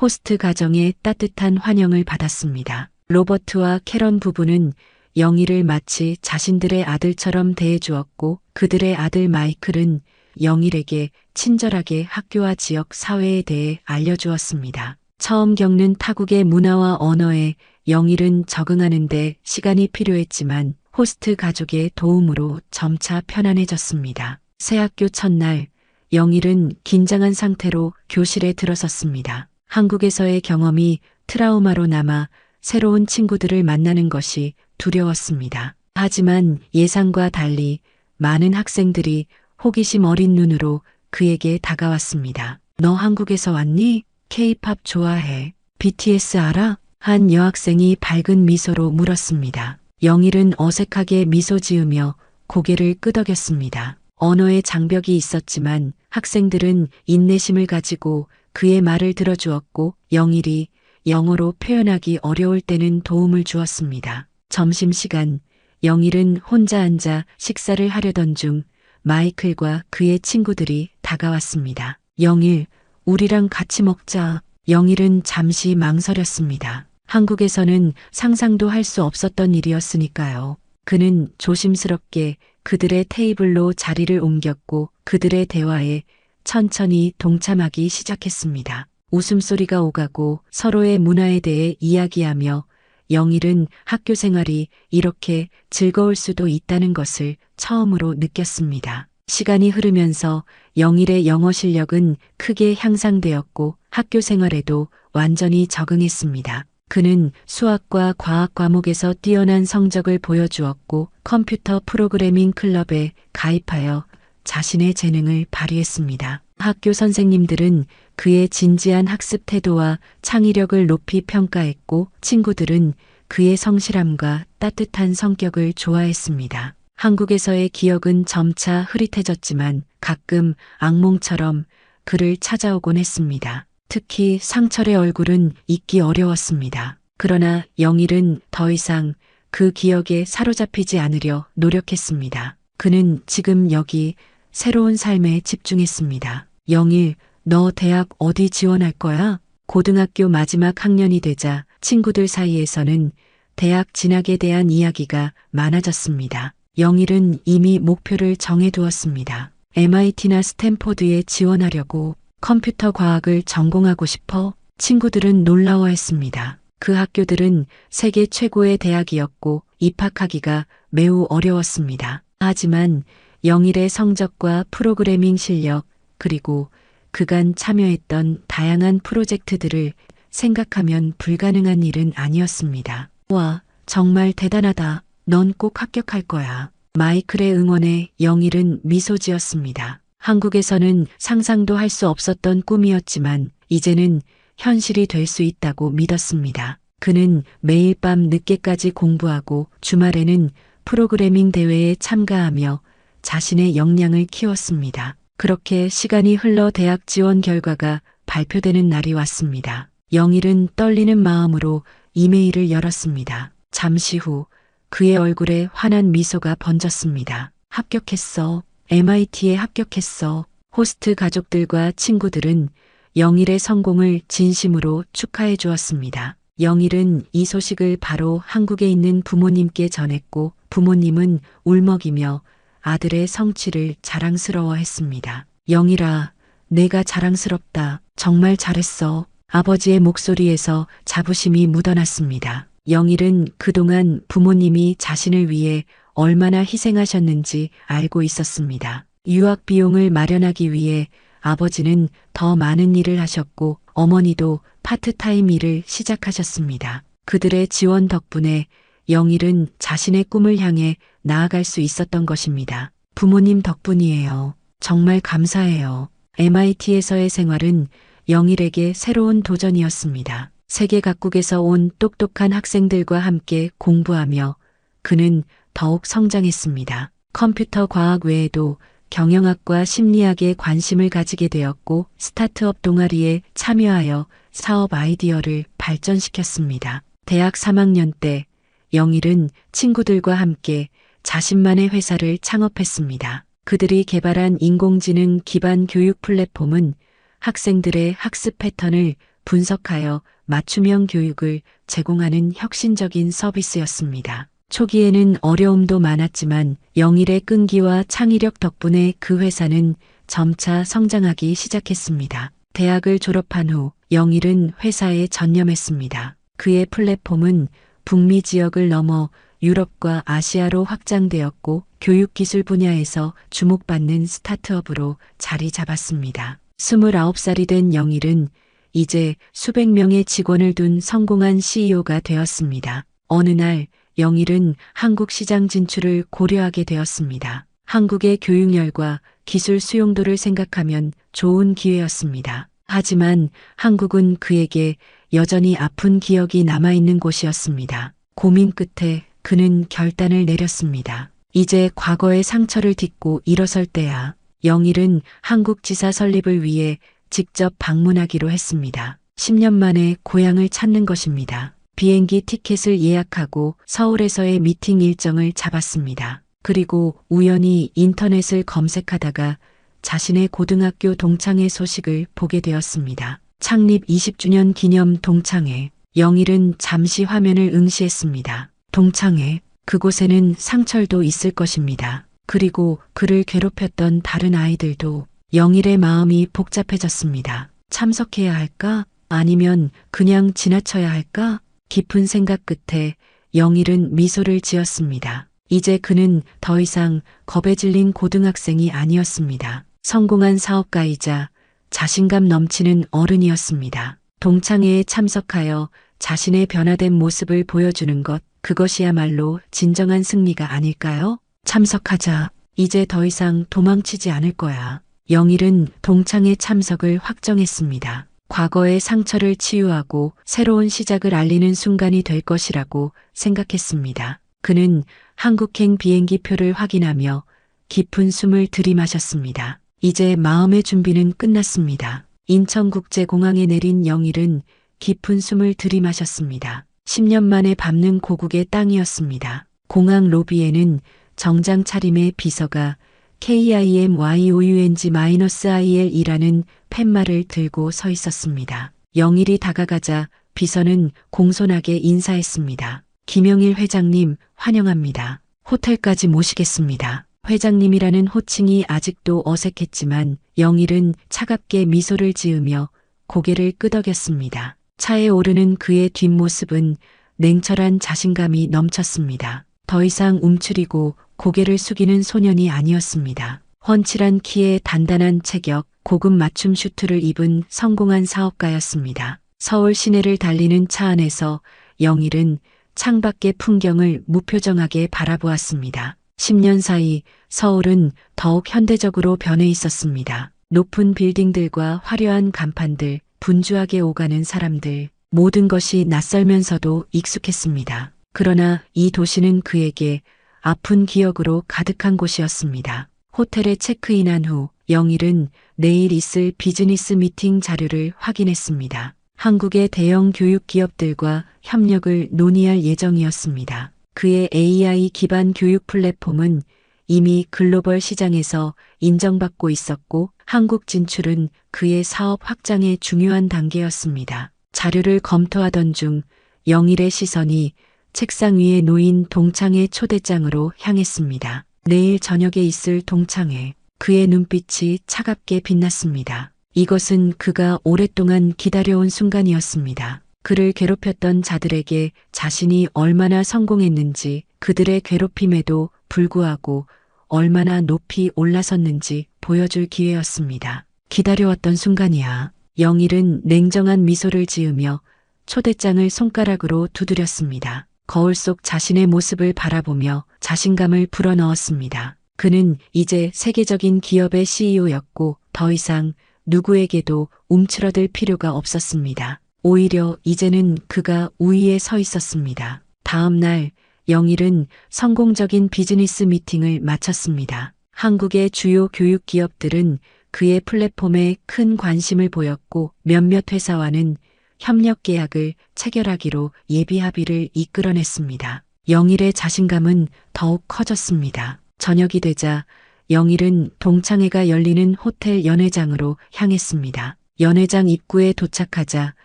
호스트 가정의 따뜻한 환영을 받았습니다. 로버트와 캐런 부부는 영일을 마치 자신들의 아들처럼 대해주었고 그들의 아들 마이클은 영일에게 친절하게 학교와 지역 사회에 대해 알려주었습니다. 처음 겪는 타국의 문화와 언어에 영일은 적응하는데 시간이 필요했지만 호스트 가족의 도움으로 점차 편안해졌습니다. 새 학교 첫날 영일은 긴장한 상태로 교실에 들어섰습니다. 한국에서의 경험이 트라우마로 남아 새로운 친구들을 만나는 것이 두려웠습니다. 하지만 예상과 달리 많은 학생들이 호기심 어린 눈으로 그에게 다가왔습니다. 너 한국에서 왔니? K-팝 좋아해. BTS 알아? 한 여학생이 밝은 미소로 물었습니다. 영일은 어색하게 미소 지으며 고개를 끄덕였습니다. 언어의 장벽이 있었지만 학생들은 인내심을 가지고 그의 말을 들어주었고 영일이 영어로 표현하기 어려울 때는 도움을 주었습니다. 점심시간 영일은 혼자 앉아 식사를 하려던 중 마이클과 그의 친구들이 다가왔습니다. 영일, 우리랑 같이 먹자. 영일은 잠시 망설였습니다. 한국에서는 상상도 할 수 없었던 일이었으니까요. 그는 조심스럽게 그들의 테이블로 자리를 옮겼고 그들의 대화에 천천히 동참하기 시작했습니다. 웃음소리가 오가고 서로의 문화에 대해 이야기하며 영일은 학교 생활이 이렇게 즐거울 수도 있다는 것을 처음으로 느꼈습니다. 시간이 흐르면서 영일의 영어 실력은 크게 향상되었고 학교 생활에도 완전히 적응했습니다. 그는 수학과 과학 과목에서 뛰어난 성적을 보여주었고 컴퓨터 프로그래밍 클럽에 가입하여 자신의 재능을 발휘했습니다. 학교 선생님들은 그의 진지한 학습 태도와 창의력을 높이 평가했고 친구들은 그의 성실함과 따뜻한 성격을 좋아했습니다. 한국에서의 기억은 점차 흐릿해졌지만 가끔 악몽처럼 그를 찾아오곤 했습니다. 특히 상철의 얼굴은 잊기 어려웠습니다. 그러나 영일은 더 이상 그 기억에 사로잡히지 않으려 노력했습니다. 그는 지금 여기 새로운 삶에 집중했습니다. 영일, 너 대학 어디 지원할 거야? 고등학교 마지막 학년이 되자 친구들 사이에서는 대학 진학에 대한 이야기가 많아졌습니다. 영일은 이미 목표를 정해두었습니다. MIT나 스탠포드에 지원하려고. 컴퓨터 과학을 전공하고 싶어? 친구들은 놀라워했습니다. 그 학교들은 세계 최고의 대학이었고 입학하기가 매우 어려웠습니다. 하지만 영일의 성적과 프로그래밍 실력 그리고 그간 참여했던 다양한 프로젝트들을 생각하면 불가능한 일은 아니었습니다. 와, 정말 대단하다. 넌 꼭 합격할 거야. 마이클의 응원에 영일은 미소 지었습니다. 한국에서는 상상도 할 수 없었던 꿈이었지만 이제는 현실이 될 수 있다고 믿었습니다. 그는 매일 밤 늦게까지 공부하고 주말에는 프로그래밍 대회에 참가하며 자신의 역량을 키웠습니다. 그렇게 시간이 흘러 대학 지원 결과가 발표되는 날이 왔습니다. 영일은 떨리는 마음으로 이메일을 열었습니다. 잠시 후 그의 얼굴에 환한 미소가 번졌습니다. 합격했어. MIT에 합격했어. 호스트 가족들과 친구들은 영일의 성공을 진심으로 축하해 주었습니다. 영일은 이 소식을 바로 한국에 있는 부모님께 전했고 부모님은 울먹이며 아들의 성취를 자랑스러워했습니다. 영일아, 내가 자랑스럽다. 정말 잘했어. 아버지의 목소리에서 자부심이 묻어났습니다. 영일은 그동안 부모님이 자신을 위해 얼마나 희생하셨는지 알고 있었습니다. 유학 비용을 마련하기 위해 아버지는 더 많은 일을 하셨고 어머니도 파트타임 일을 시작하셨습니다. 그들의 지원 덕분에 영일은 자신의 꿈을 향해 나아갈 수 있었던 것입니다. 부모님 덕분이에요. 정말 감사해요. MIT에서의 생활은 영일에게 새로운 도전이었습니다. 세계 각국에서 온 똑똑한 학생들과 함께 공부하며 그는 더욱 성장했습니다. 컴퓨터 과학 외에도 경영학과 심리학에 관심을 가지게 되었고 스타트업 동아리에 참여하여 사업 아이디어를 발전시켰습니다. 대학 3학년 때 영일은 친구들과 함께 자신만의 회사를 창업했습니다. 그들이 개발한 인공지능 기반 교육 플랫폼은 학생들의 학습 패턴을 분석하여 맞춤형 교육을 제공하는 혁신적인 서비스였습니다. 초기에는 어려움도 많았지만 영일의 끈기와 창의력 덕분에 그 회사는 점차 성장하기 시작했습니다. 대학을 졸업한 후 영일은 회사에 전념했습니다. 그의 플랫폼은 북미 지역을 넘어 유럽과 아시아로 확장되었고 교육기술 분야에서 주목받는 스타트업으로 자리 잡았습니다. 29살이 된 영일은 이제 수백 명의 직원을 둔 성공한 CEO가 되었습니다. 어느 날 영일은 한국 시장 진출을 고려하게 되었습니다. 한국의 교육열과 기술 수용도를 생각하면 좋은 기회였습니다. 하지만 한국은 그에게 여전히 아픈 기억이 남아있는 곳이었습니다. 고민 끝에 그는 결단을 내렸습니다. 이제 과거의 상처를 딛고 일어설 때야. 영일은 한국 지사 설립을 위해 직접 방문하기로 했습니다. 10년 만에 고향을 찾는 것입니다. 비행기 티켓을 예약하고 서울에서의 미팅 일정을 잡았습니다. 그리고 우연히 인터넷을 검색하다가 자신의 고등학교 동창회 소식을 보게 되었습니다. 창립 20주년 기념 동창회. 영일은 잠시 화면을 응시했습니다. 동창회. 그곳에는 상철도 있을 것입니다. 그리고 그를 괴롭혔던 다른 아이들도. 영일의 마음이 복잡해졌습니다. 참석해야 할까? 아니면 그냥 지나쳐야 할까? 깊은 생각 끝에 영일은 미소를 지었습니다. 이제 그는 더 이상 겁에 질린 고등학생이 아니었습니다. 성공한 사업가이자 자신감 넘치는 어른이었습니다. 동창회에 참석하여 자신의 변화된 모습을 보여주는 것, 그것이야말로 진정한 승리가 아닐까요? 참석하자. 이제 더 이상 도망치지 않을 거야. 영일은 동창회 참석을 확정했습니다. 과거의 상처를 치유하고 새로운 시작을 알리는 순간이 될 것이라고 생각했습니다. 그는 한국행 비행기표를 확인하며 깊은 숨을 들이마셨습니다. 이제 마음의 준비는 끝났습니다. 인천국제공항에 내린 영일은 깊은 숨을 들이마셨습니다. 10년 만에 밟는 고국의 땅이었습니다. 공항 로비에는 정장 차림의 비서가 KIMYOUNG-IL이라는 팻말을 들고 서 있었습니다. 영일이 다가가자 비서는 공손하게 인사했습니다. 김영일 회장님 환영합니다. 호텔까지 모시겠습니다. 회장님이라는 호칭이 아직도 어색했지만 영일은 차갑게 미소를 지으며 고개를 끄덕였습니다. 차에 오르는 그의 뒷모습은 냉철한 자신감이 넘쳤습니다. 더 이상 움츠리고 고개를 숙이는 소년이 아니었습니다. 훤칠한 키에 단단한 체격, 고급 맞춤 슈트를 입은 성공한 사업가였습니다. 서울 시내를 달리는 차 안에서 영일은 창밖의 풍경을 무표정하게 바라보았습니다. 10년 사이 서울은 더욱 현대적으로 변해 있었습니다. 높은 빌딩들과 화려한 간판들, 분주하게 오가는 사람들, 모든 것이 낯설면서도 익숙했습니다. 그러나 이 도시는 그에게 아픈 기억으로 가득한 곳이었습니다. 호텔에 체크인한 후 영일은 내일 있을 비즈니스 미팅 자료를 확인했습니다. 한국의 대형 교육 기업들과 협력을 논의할 예정이었습니다. 그의 AI 기반 교육 플랫폼은 이미 글로벌 시장에서 인정받고 있었고 한국 진출은 그의 사업 확장의 중요한 단계였습니다. 자료를 검토하던 중 영일의 시선이 책상 위에 놓인 동창의 초대장으로 향했습니다. 내일 저녁에 있을 동창회. 그의 눈빛이 차갑게 빛났습니다. 이것은 그가 오랫동안 기다려온 순간이었습니다. 그를 괴롭혔던 자들에게 자신이 얼마나 성공했는지, 그들의 괴롭힘에도 불구하고 얼마나 높이 올라섰는지 보여줄 기회였습니다. 기다려왔던 순간이야. 영일은 냉정한 미소를 지으며 초대장을 손가락으로 두드렸습니다. 거울 속 자신의 모습을 바라보며 자신감을 불어넣었습니다. 그는 이제 세계적인 기업의 CEO였고 더 이상 누구에게도 움츠러들 필요가 없었습니다. 오히려 이제는 그가 우위에 서 있었습니다. 다음 날 영일은 성공적인 비즈니스 미팅을 마쳤습니다. 한국의 주요 교육 기업들은 그의 플랫폼에 큰 관심을 보였고 몇몇 회사와는 협력 계약을 체결하기로 예비 합의를 이끌어냈습니다. 영일의 자신감은 더욱 커졌습니다. 저녁이 되자 영일은 동창회가 열리는 호텔 연회장으로 향했습니다. 연회장 입구에 도착하자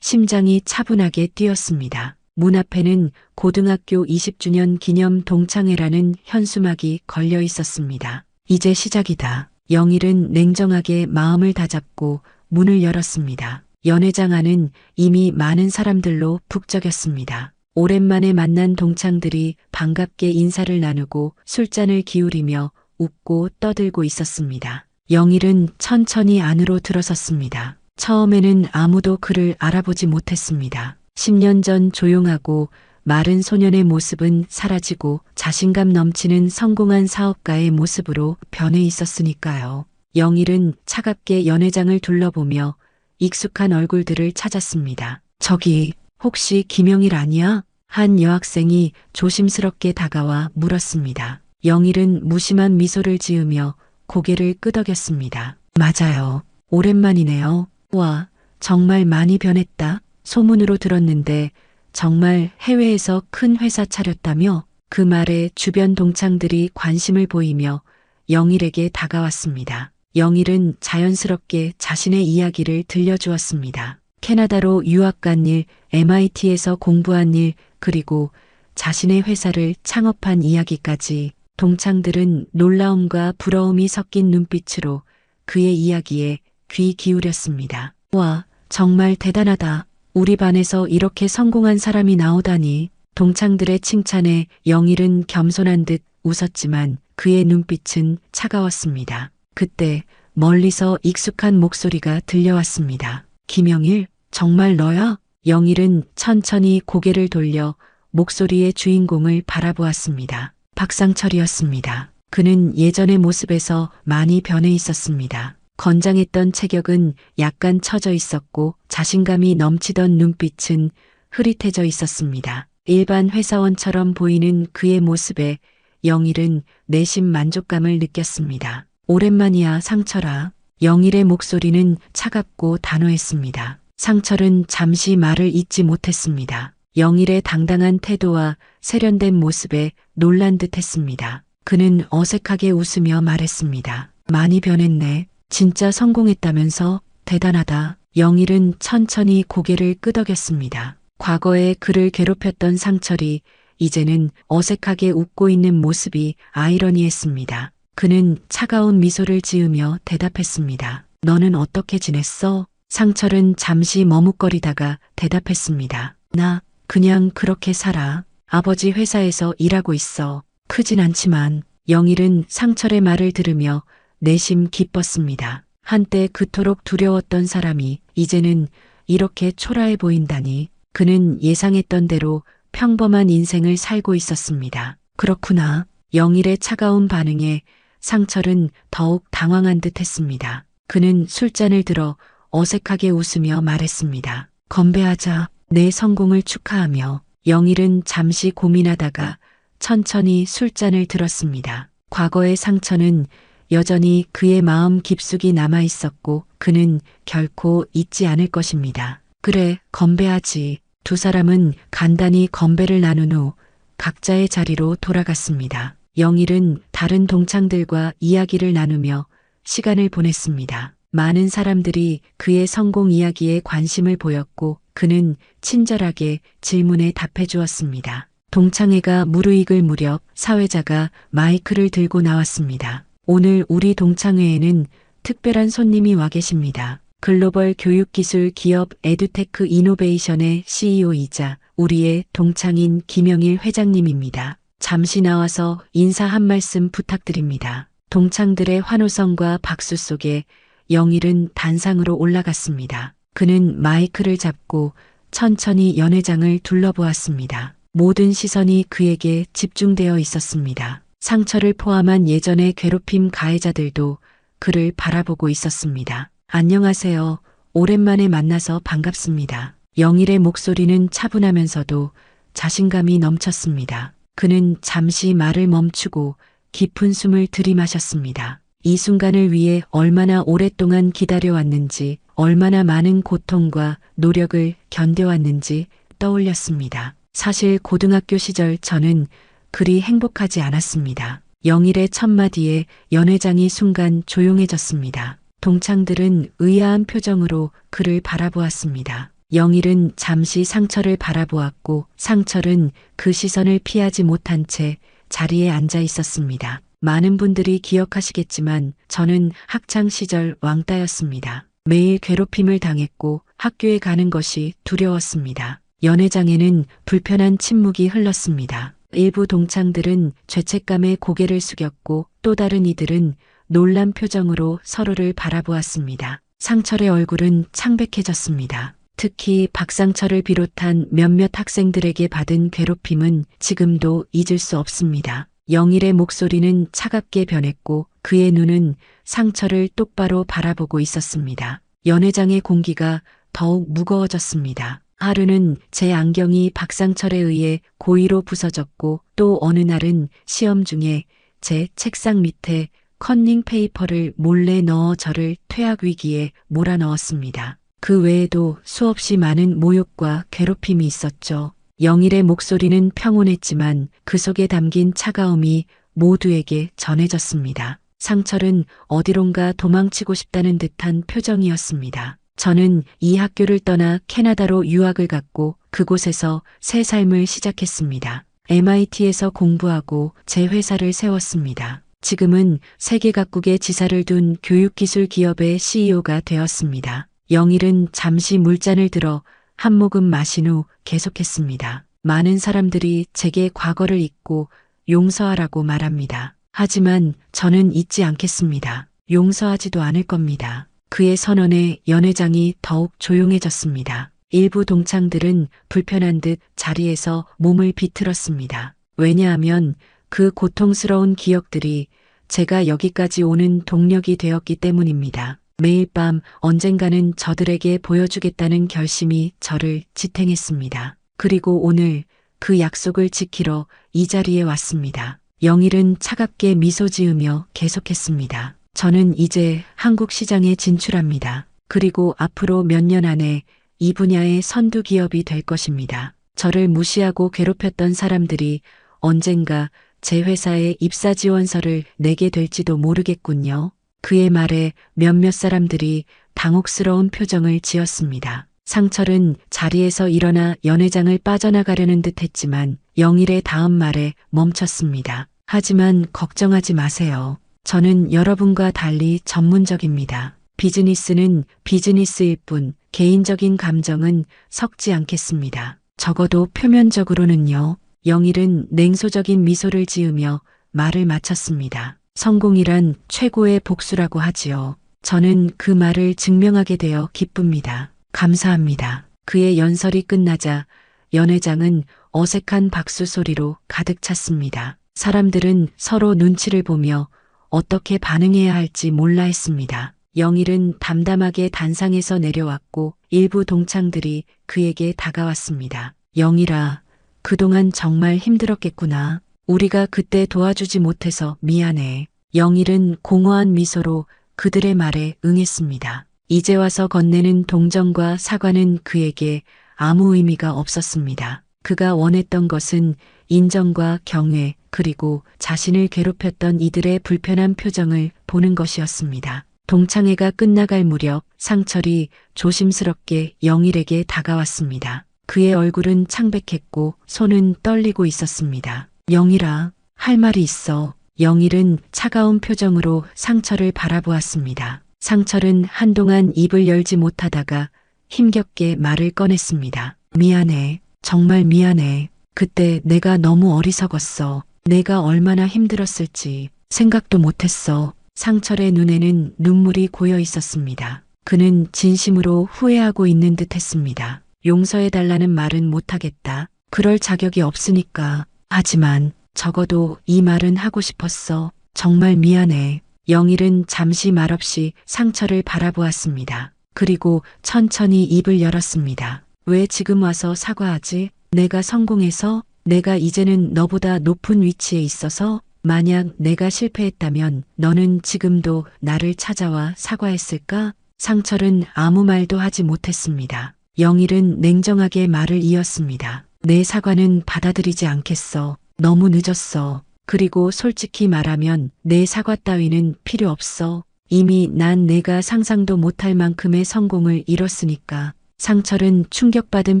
심장이 차분하게 뛰었습니다. 문 앞에는 고등학교 20주년 기념 동창회라는 현수막이 걸려 있었습니다. 이제 시작이다. 영일은 냉정하게 마음을 다잡고 문을 열었습니다. 연회장 안은 이미 많은 사람들로 북적였습니다. 오랜만에 만난 동창들이 반갑게 인사를 나누고 술잔을 기울이며 웃고 떠들고 있었습니다. 영일은 천천히 안으로 들어섰습니다. 처음에는 아무도 그를 알아보지 못했습니다. 10년 전 조용하고 마른 소년의 모습은 사라지고 자신감 넘치는 성공한 사업가의 모습으로 변해 있었으니까요. 영일은 차갑게 연회장을 둘러보며 익숙한 얼굴들을 찾았습니다. 저기 혹시 김영일 아니야? 한 여학생이 조심스럽게 다가와 물었습니다. 영일은 무심한 미소를 지으며 고개를 끄덕였습니다. 맞아요. 오랜만이네요. 와, 정말 많이 변했다. 소문으로 들었는데 정말 해외에서 큰 회사 차렸다며? 그 말에 주변 동창들이 관심을 보이며 영일에게 다가왔습니다. 영일은 자연스럽게 자신의 이야기를 들려주었습니다. 캐나다로 유학 간 일, MIT에서 공부한 일, 그리고 자신의 회사를 창업한 이야기까지. 동창들은 놀라움과 부러움이 섞인 눈빛으로 그의 이야기에 귀 기울였습니다. 와, 정말 대단하다. 우리 반에서 이렇게 성공한 사람이 나오다니. 동창들의 칭찬에 영일은 겸손한 듯 웃었지만 그의 눈빛은 차가웠습니다. 그때 멀리서 익숙한 목소리가 들려왔습니다. 김영일, 정말 너야? 영일은 천천히 고개를 돌려 목소리의 주인공을 바라보았습니다. 박상철이었습니다. 그는 예전의 모습에서 많이 변해 있었습니다. 건장했던 체격은 약간 처져 있었고 자신감이 넘치던 눈빛은 흐릿해져 있었습니다. 일반 회사원처럼 보이는 그의 모습에 영일은 내심 만족감을 느꼈습니다. 오랜만이야, 상철아. 영일의 목소리는 차갑고 단호했습니다. 상철은 잠시 말을 잇지 못했습니다. 영일의 당당한 태도와 세련된 모습에 놀란 듯 했습니다. 그는 어색하게 웃으며 말했습니다. 많이 변했네. 진짜 성공했다면서? 대단하다. 영일은 천천히 고개를 끄덕였습니다. 과거에 그를 괴롭혔던 상철이 이제는 어색하게 웃고 있는 모습이 아이러니했습니다. 그는 차가운 미소를 지으며 대답했습니다. 너는 어떻게 지냈어? 상철은 잠시 머뭇거리다가 대답했습니다. 나 그냥 그렇게 살아. 아버지 회사에서 일하고 있어. 크진 않지만. 영일은 상철의 말을 들으며 내심 기뻤습니다. 한때 그토록 두려웠던 사람이 이제는 이렇게 초라해 보인다니. 그는 예상했던 대로 평범한 인생을 살고 있었습니다. 그렇구나. 영일의 차가운 반응에 상철은 더욱 당황한 듯 했습니다. 그는 술잔을 들어 어색하게 웃으며 말했습니다. 건배하자. 내 성공을 축하하며. 영일은 잠시 고민하다가 천천히 술잔을 들었습니다. 과거의 상처는 여전히 그의 마음 깊숙이 남아 있었고 그는 결코 잊지 않을 것입니다. 그래, 건배하지. 두 사람은 간단히 건배를 나눈 후 각자의 자리로 돌아갔습니다. 영일은 다른 동창들과 이야기를 나누며 시간을 보냈습니다. 많은 사람들이 그의 성공 이야기에 관심을 보였고 그는 친절하게 질문에 답해 주었습니다. 동창회가 무르익을 무렵 사회자가 마이크를 들고 나왔습니다. 오늘 우리 동창회에는 특별한 손님이 와 계십니다. 글로벌 교육기술 기업 에듀테크 이노베이션의 CEO이자 우리의 동창인 김영일 회장님입니다. 잠시 나와서 인사 한 말씀 부탁드립니다. 동창들의 환호성과 박수 속에 영일은 단상으로 올라갔습니다. 그는 마이크를 잡고 천천히 연회장을 둘러보았습니다. 모든 시선이 그에게 집중되어 있었습니다. 상처를 포함한 예전의 괴롭힘 가해자들도 그를 바라보고 있었습니다. 안녕하세요. 오랜만에 만나서 반갑습니다. 영일의 목소리는 차분하면서도 자신감이 넘쳤습니다. 그는 잠시 말을 멈추고 깊은 숨을 들이마셨습니다. 이 순간을 위해 얼마나 오랫동안 기다려왔는지, 얼마나 많은 고통과 노력을 견뎌왔는지 떠올렸습니다. 사실 고등학교 시절 저는 그리 행복하지 않았습니다. 영일의 첫마디에 연회장이 순간 조용해졌습니다. 동창들은 의아한 표정으로 그를 바라보았습니다. 영일은 잠시 상철을 바라보았고 상철은 그 시선을 피하지 못한 채 자리에 앉아 있었습니다. 많은 분들이 기억하시겠지만 저는 학창 시절 왕따였습니다. 매일 괴롭힘을 당했고 학교에 가는 것이 두려웠습니다. 연회장에는 불편한 침묵이 흘렀습니다. 일부 동창들은 죄책감에 고개를 숙였고 또 다른 이들은 놀란 표정으로 서로를 바라보았습니다. 상철의 얼굴은 창백해졌습니다. 특히 박상철을 비롯한 몇몇 학생들에게 받은 괴롭힘은 지금도 잊을 수 없습니다. 영일의 목소리는 차갑게 변했고 그의 눈은 상철을 똑바로 바라보고 있었습니다. 연회장의 공기가 더욱 무거워졌습니다. 하루는 제 안경이 박상철에 의해 고의로 부서졌고 또 어느 날은 시험 중에 제 책상 밑에 컨닝 페이퍼를 몰래 넣어 저를 퇴학 위기에 몰아넣었습니다. 그 외에도 수없이 많은 모욕과 괴롭힘이 있었죠. 영일의 목소리는 평온했지만 그 속에 담긴 차가움이 모두에게 전해졌습니다. 상철은 어디론가 도망치고 싶다는 듯한 표정이었습니다. 저는 이 학교를 떠나 캐나다로 유학을 갔고 그곳에서 새 삶을 시작했습니다. MIT에서 공부하고 제 회사를 세웠습니다. 지금은 세계 각국에 지사를 둔 교육기술 기업의 CEO가 되었습니다. 영일은 잠시 물잔을 들어 한 모금 마신 후 계속했습니다. 많은 사람들이 제게 과거를 잊고 용서하라고 말합니다. 하지만 저는 잊지 않겠습니다. 용서하지도 않을 겁니다. 그의 선언에 연회장이 더욱 조용해졌습니다. 일부 동창들은 불편한 듯 자리에서 몸을 비틀었습니다. 왜냐하면 그 고통스러운 기억들이 제가 여기까지 오는 동력이 되었기 때문입니다. 매일 밤 언젠가는 저들에게 보여주겠다는 결심이 저를 지탱했습니다. 그리고 오늘 그 약속을 지키러 이 자리에 왔습니다. 영일은 차갑게 미소 지으며 계속했습니다. 저는 이제 한국 시장에 진출합니다. 그리고 앞으로 몇 년 안에 이 분야의 선두 기업이 될 것입니다. 저를 무시하고 괴롭혔던 사람들이 언젠가 제 회사에 입사 지원서를 내게 될지도 모르겠군요. 그의 말에 몇몇 사람들이 당혹스러운 표정을 지었습니다. 상철은 자리에서 일어나 연회장을 빠져나가려는 듯 했지만 영일의 다음 말에 멈췄습니다. 하지만 걱정하지 마세요. 저는 여러분과 달리 전문적입니다. 비즈니스는 비즈니스일 뿐 개인적인 감정은 섞지 않겠습니다. 적어도 표면적으로는요. 영일은 냉소적인 미소를 지으며 말을 마쳤습니다. 성공이란 최고의 복수라고 하지요. 저는 그 말을 증명하게 되어 기쁩니다. 감사합니다. 그의 연설이 끝나자 연회장은 어색한 박수 소리로 가득 찼습니다. 사람들은 서로 눈치를 보며 어떻게 반응해야 할지 몰라 했습니다. 영일은 담담하게 단상에서 내려왔고 일부 동창들이 그에게 다가왔습니다. 영일아, 그동안 정말 힘들었겠구나. 우리가 그때 도와주지 못해서 미안해. 영일은 공허한 미소로 그들의 말에 응했습니다. 이제 와서 건네는 동정과 사과는 그에게 아무 의미가 없었습니다. 그가 원했던 것은 인정과 경외 그리고 자신을 괴롭혔던 이들의 불편한 표정을 보는 것이었습니다. 동창회가 끝나갈 무렵 상철이 조심스럽게 영일에게 다가왔습니다. 그의 얼굴은 창백했고 손은 떨리고 있었습니다. 영일아, 할 말이 있어. 영일은 차가운 표정으로 상철을 바라보았습니다. 상철은 한동안 입을 열지 못하다가 힘겹게 말을 꺼냈습니다. 미안해. 정말 미안해. 그때 내가 너무 어리석었어. 내가 얼마나 힘들었을지 생각도 못했어. 상철의 눈에는 눈물이 고여 있었습니다. 그는 진심으로 후회하고 있는 듯 했습니다. 용서해달라는 말은 못하겠다. 그럴 자격이 없으니까. 하지만 적어도 이 말은 하고 싶었어. 정말 미안해. 영일은 잠시 말없이 상철을 바라보았습니다. 그리고 천천히 입을 열었습니다. 왜 지금 와서 사과하지? 내가 성공해서? 내가 이제는 너보다 높은 위치에 있어서? 만약 내가 실패했다면 너는 지금도 나를 찾아와 사과했을까? 상철은 아무 말도 하지 못했습니다. 영일은 냉정하게 말을 이었습니다. 내 사과는 받아들이지 않겠어. 너무 늦었어. 그리고 솔직히 말하면 내 사과 따위는 필요 없어. 이미 난 내가 상상도 못할 만큼의 성공을 이뤘으니까. 상철은 충격받은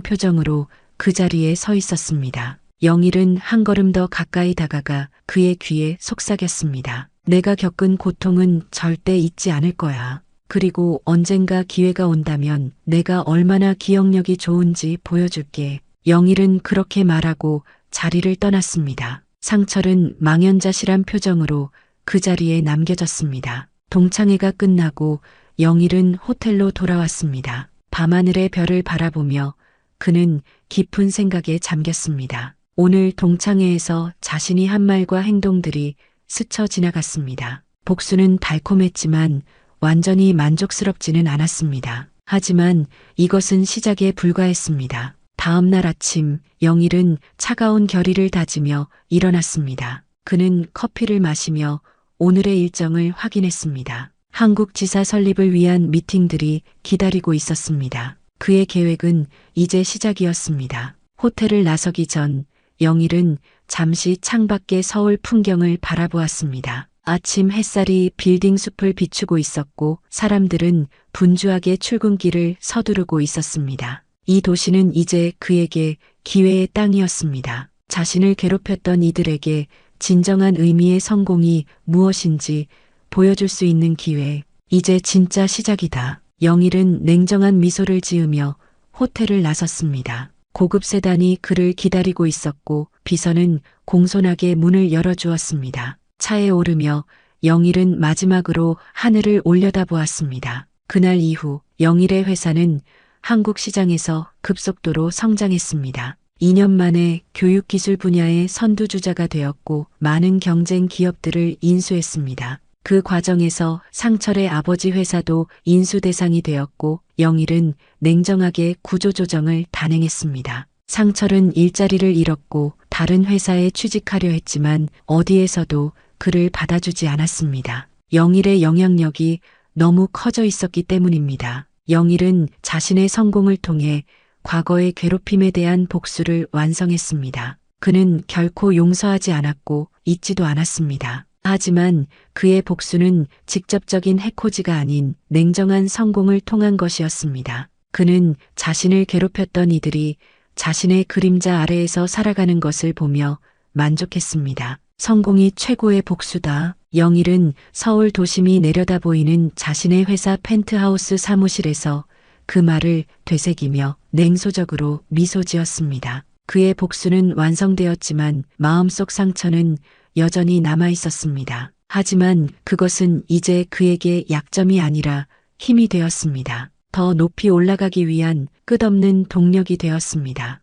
표정으로 그 자리에 서 있었습니다. 영일은 한 걸음 더 가까이 다가가 그의 귀에 속삭였습니다. 내가 겪은 고통은 절대 잊지 않을 거야. 그리고 언젠가 기회가 온다면 내가 얼마나 기억력이 좋은지 보여줄게. 영일은 그렇게 말하고 자리를 떠났습니다. 상철은 망연자실한 표정으로 그 자리에 남겨졌습니다. 동창회가 끝나고 영일은 호텔로 돌아왔습니다. 밤하늘의 별을 바라보며 그는 깊은 생각에 잠겼습니다. 오늘 동창회에서 자신이 한 말과 행동들이 스쳐 지나갔습니다. 복수는 달콤했지만 완전히 만족스럽지는 않았습니다. 하지만 이것은 시작에 불과했습니다. 다음 날 아침 영일은 차가운 결의를 다지며 일어났습니다. 그는 커피를 마시며 오늘의 일정을 확인했습니다. 한국 지사 설립을 위한 미팅들이 기다리고 있었습니다. 그의 계획은 이제 시작이었습니다. 호텔을 나서기 전 영일은 잠시 창밖의 서울 풍경을 바라보았습니다. 아침 햇살이 빌딩 숲을 비추고 있었고 사람들은 분주하게 출근길을 서두르고 있었습니다. 이 도시는 이제 그에게 기회의 땅이었습니다. 자신을 괴롭혔던 이들에게 진정한 의미의 성공이 무엇인지 보여줄 수 있는 기회. 이제 진짜 시작이다. 영일은 냉정한 미소를 지으며 호텔을 나섰습니다. 고급 세단이 그를 기다리고 있었고 비서는 공손하게 문을 열어주었습니다. 차에 오르며 영일은 마지막으로 하늘을 올려다보았습니다. 그날 이후 영일의 회사는 한국 시장에서 급속도로 성장했습니다. 2년 만에 교육기술 분야의 선두주자가 되었고 많은 경쟁 기업들을 인수했습니다. 그 과정에서 상철의 아버지 회사도 인수 대상이 되었고 영일은 냉정하게 구조조정을 단행했습니다. 상철은 일자리를 잃었고 다른 회사에 취직하려 했지만 어디에서도 그를 받아주지 않았습니다. 영일의 영향력이 너무 커져 있었기 때문입니다. 영일은 자신의 성공을 통해 과거의 괴롭힘에 대한 복수를 완성했습니다. 그는 결코 용서하지 않았고 잊지도 않았습니다. 하지만 그의 복수는 직접적인 해코지가 아닌 냉정한 성공을 통한 것이었습니다. 그는 자신을 괴롭혔던 이들이 자신의 그림자 아래에서 살아가는 것을 보며 만족했습니다. 성공이 최고의 복수다. 영일은 서울 도심이 내려다 보이는 자신의 회사 펜트하우스 사무실에서 그 말을 되새기며 냉소적으로 미소 지었습니다. 그의 복수는 완성되었지만 마음속 상처는 여전히 남아 있었습니다. 하지만 그것은 이제 그에게 약점이 아니라 힘이 되었습니다. 더 높이 올라가기 위한 끝없는 동력이 되었습니다.